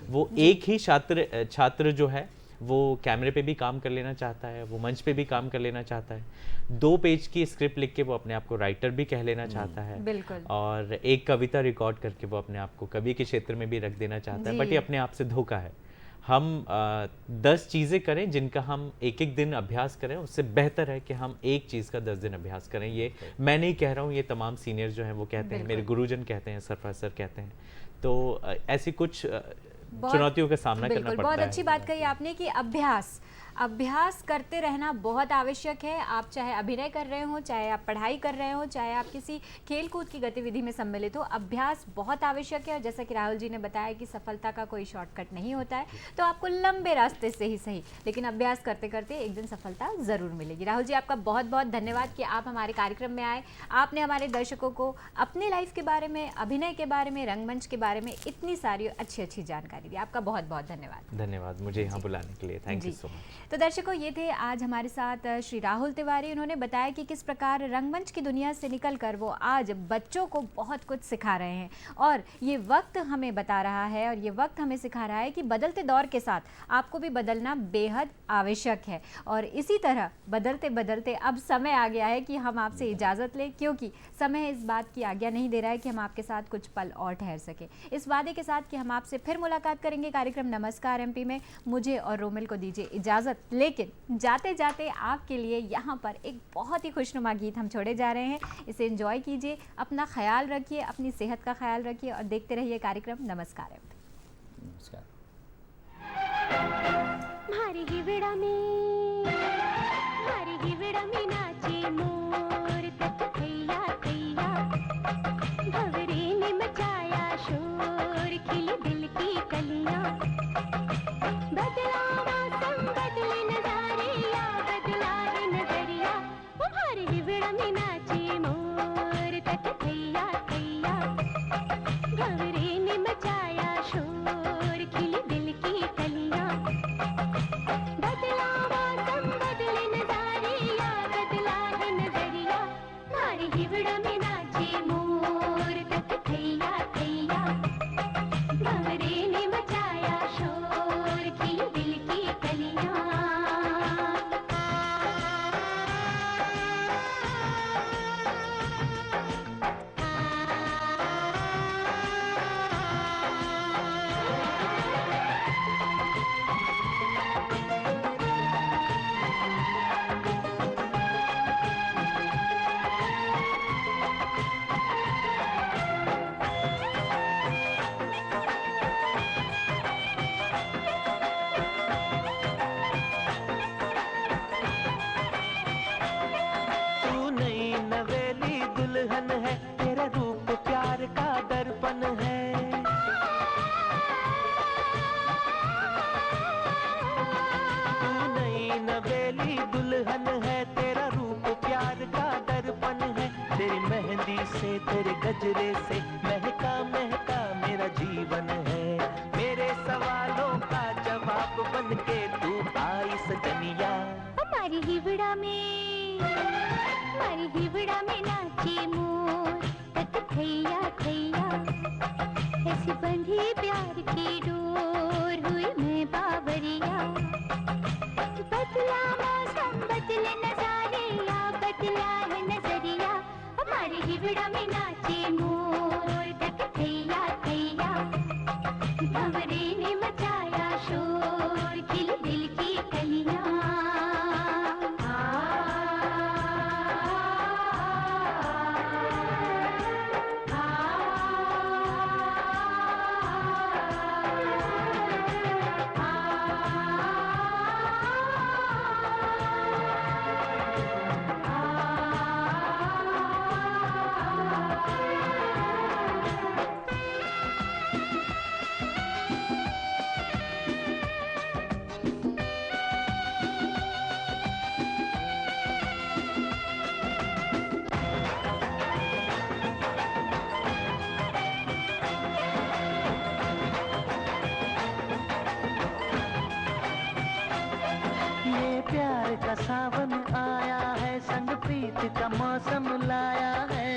वो एक ही छात्र जो है वो कैमरे पे भी काम कर लेना चाहता है, वो मंच पे भी काम कर लेना चाहता है, 2 पेज की स्क्रिप्ट लिख के वो अपने आप को राइटर भी कह लेना चाहता है, बिल्कुल। और एक कविता रिकॉर्ड करके वो अपने आप को कवि के क्षेत्र में भी रख देना चाहता है। जी। बट ये अपने आप से धोखा है। हम 10 चीज़ें करें जिनका हम एक एक दिन अभ्यास करें, उससे बेहतर है कि हम एक चीज़ का 10 दिन अभ्यास करें। ये मैं नहीं कह रहा हूँ, ये तमाम सीनियर जो हैं वो कहते हैं, मेरे गुरुजन कहते हैं, सरफराज सर कहते हैं। तो ऐसी कुछ चुनौतियों का सामना करना बिल्कुल, पड़ता है। बहुत अच्छी बात कही आपने कि अभ्यास करते रहना बहुत आवश्यक है। आप चाहे अभिनय कर रहे हो, चाहे आप पढ़ाई कर रहे हो, चाहे आप किसी खेल कूद की गतिविधि में सम्मिलित हो, अभ्यास बहुत आवश्यक है। और जैसा कि राहुल जी ने बताया कि सफलता का कोई शॉर्टकट नहीं होता है, तो आपको लंबे रास्ते से ही सही, लेकिन अभ्यास करते करते एक दिन सफलता ज़रूर मिलेगी। राहुल जी, आपका बहुत बहुत धन्यवाद कि आप हमारे कार्यक्रम में आए। आपने हमारे दर्शकों को अपनी लाइफ के बारे में, अभिनय के बारे में, रंगमंच के बारे में इतनी सारी अच्छी अच्छी जानकारी दी। आपका बहुत बहुत धन्यवाद। धन्यवाद मुझे यहाँ बुलाने के लिए, thank you ji. So much. तो दर्शकों, ये थे आज हमारे साथ श्री राहुल तिवारी। उन्होंने बताया कि किस प्रकार रंगमंच की दुनिया से निकलकर वो आज बच्चों को बहुत कुछ सिखा रहे हैं। और ये वक्त हमें बता रहा है, और ये वक्त हमें सिखा रहा है कि बदलते दौर के साथ आपको भी बदलना बेहद आवश्यक है। और इसी तरह बदलते बदलते अब समय आ गया है कि हम आपसे इजाज़त लें, क्योंकि समय इस बात की आज्ञा नहीं दे रहा है कि हम आपके साथ कुछ पल और ठहर सके। इस वादे के साथ कि हम आपसे फिर मुलाकात करेंगे कार्यक्रम नमस्कार एमपी में, मुझे और रोमिल को दीजिए इजाज़त। लेकिन जाते जाते आपके लिए यहाँ पर एक बहुत ही खुशनुमा गीत हम छोड़े जा रहे हैं। इसे एंजॉय कीजिए, अपना ख्याल रखिए, अपनी सेहत का ख्याल रखिए और देखते रहिए कार्यक्रम नमस्कार एमपी। नमस्कार। मारी हिवड़ा में नाचे मोर तक थैया थैया, भंवरे ने मचाया शोर, खिली दिल की कलियां। बदला मौसम बदले नजारे, या बदला है नजरिया। मारी हिवड़ा में नाचे मोर तक थैया थैया, भंवरे ने मचाया शोर, खिली दिल की कलियां। बदला मौसम बदले नजारे, या बदला है नजरिया। मारी हिवड़ा में नाचे मोर तक थैया थैया, भंवरे ने मचाया शोर, खिली दिल की कलियां। तू नई नवेली दुल्हन है, तेरा रूप प्यार का दर्पण है। तू नई नवेली दुल्हन है, तेरा रूप प्यार का दर्पण है। तेरी मेहंदी से, तेरे गजरे से महका महका मेरा जीवन है। मेरे सवालों का जवाब बन के तू आई सजनिया। मारी हिवड़ा में नाचे मोर तक थैया थैया, ऐसी बंधी प्यार की डोर, हुई मैं बावरिया। बदला मौसम बदले नजारे, या बदला है नजरिया। हमारी हिवड़ा में नाचे मोर तक थैया थैया, भंवरे ने मचाया शोर, खिली दिल की कलियां। ये प्यार का सावन आया है, संग प्रीत का मौसम लाया है।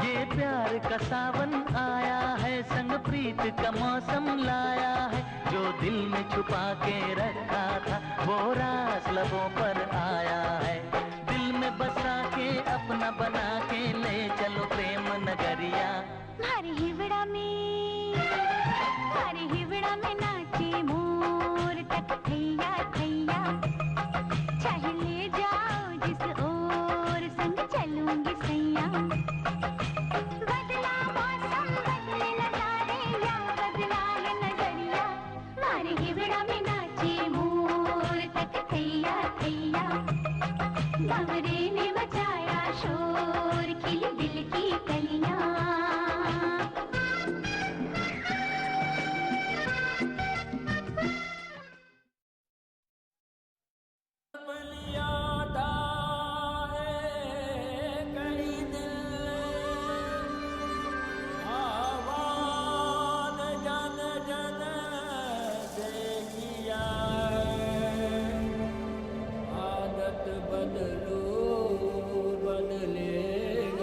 ये प्यार का सावन आया है, संग प्रीत का मौसम लाया है। जो दिल में छुपा के रखा था, वो राज लबों पर आया है। दिल में बसा के अपना बना के ले चलो प्रेम नगरिया। मारी हिवड़ा में नाचे मोर तक थैया थैया, चाहे ले जाओ जिस ओर, संग चलूंगी सैया। भंवरे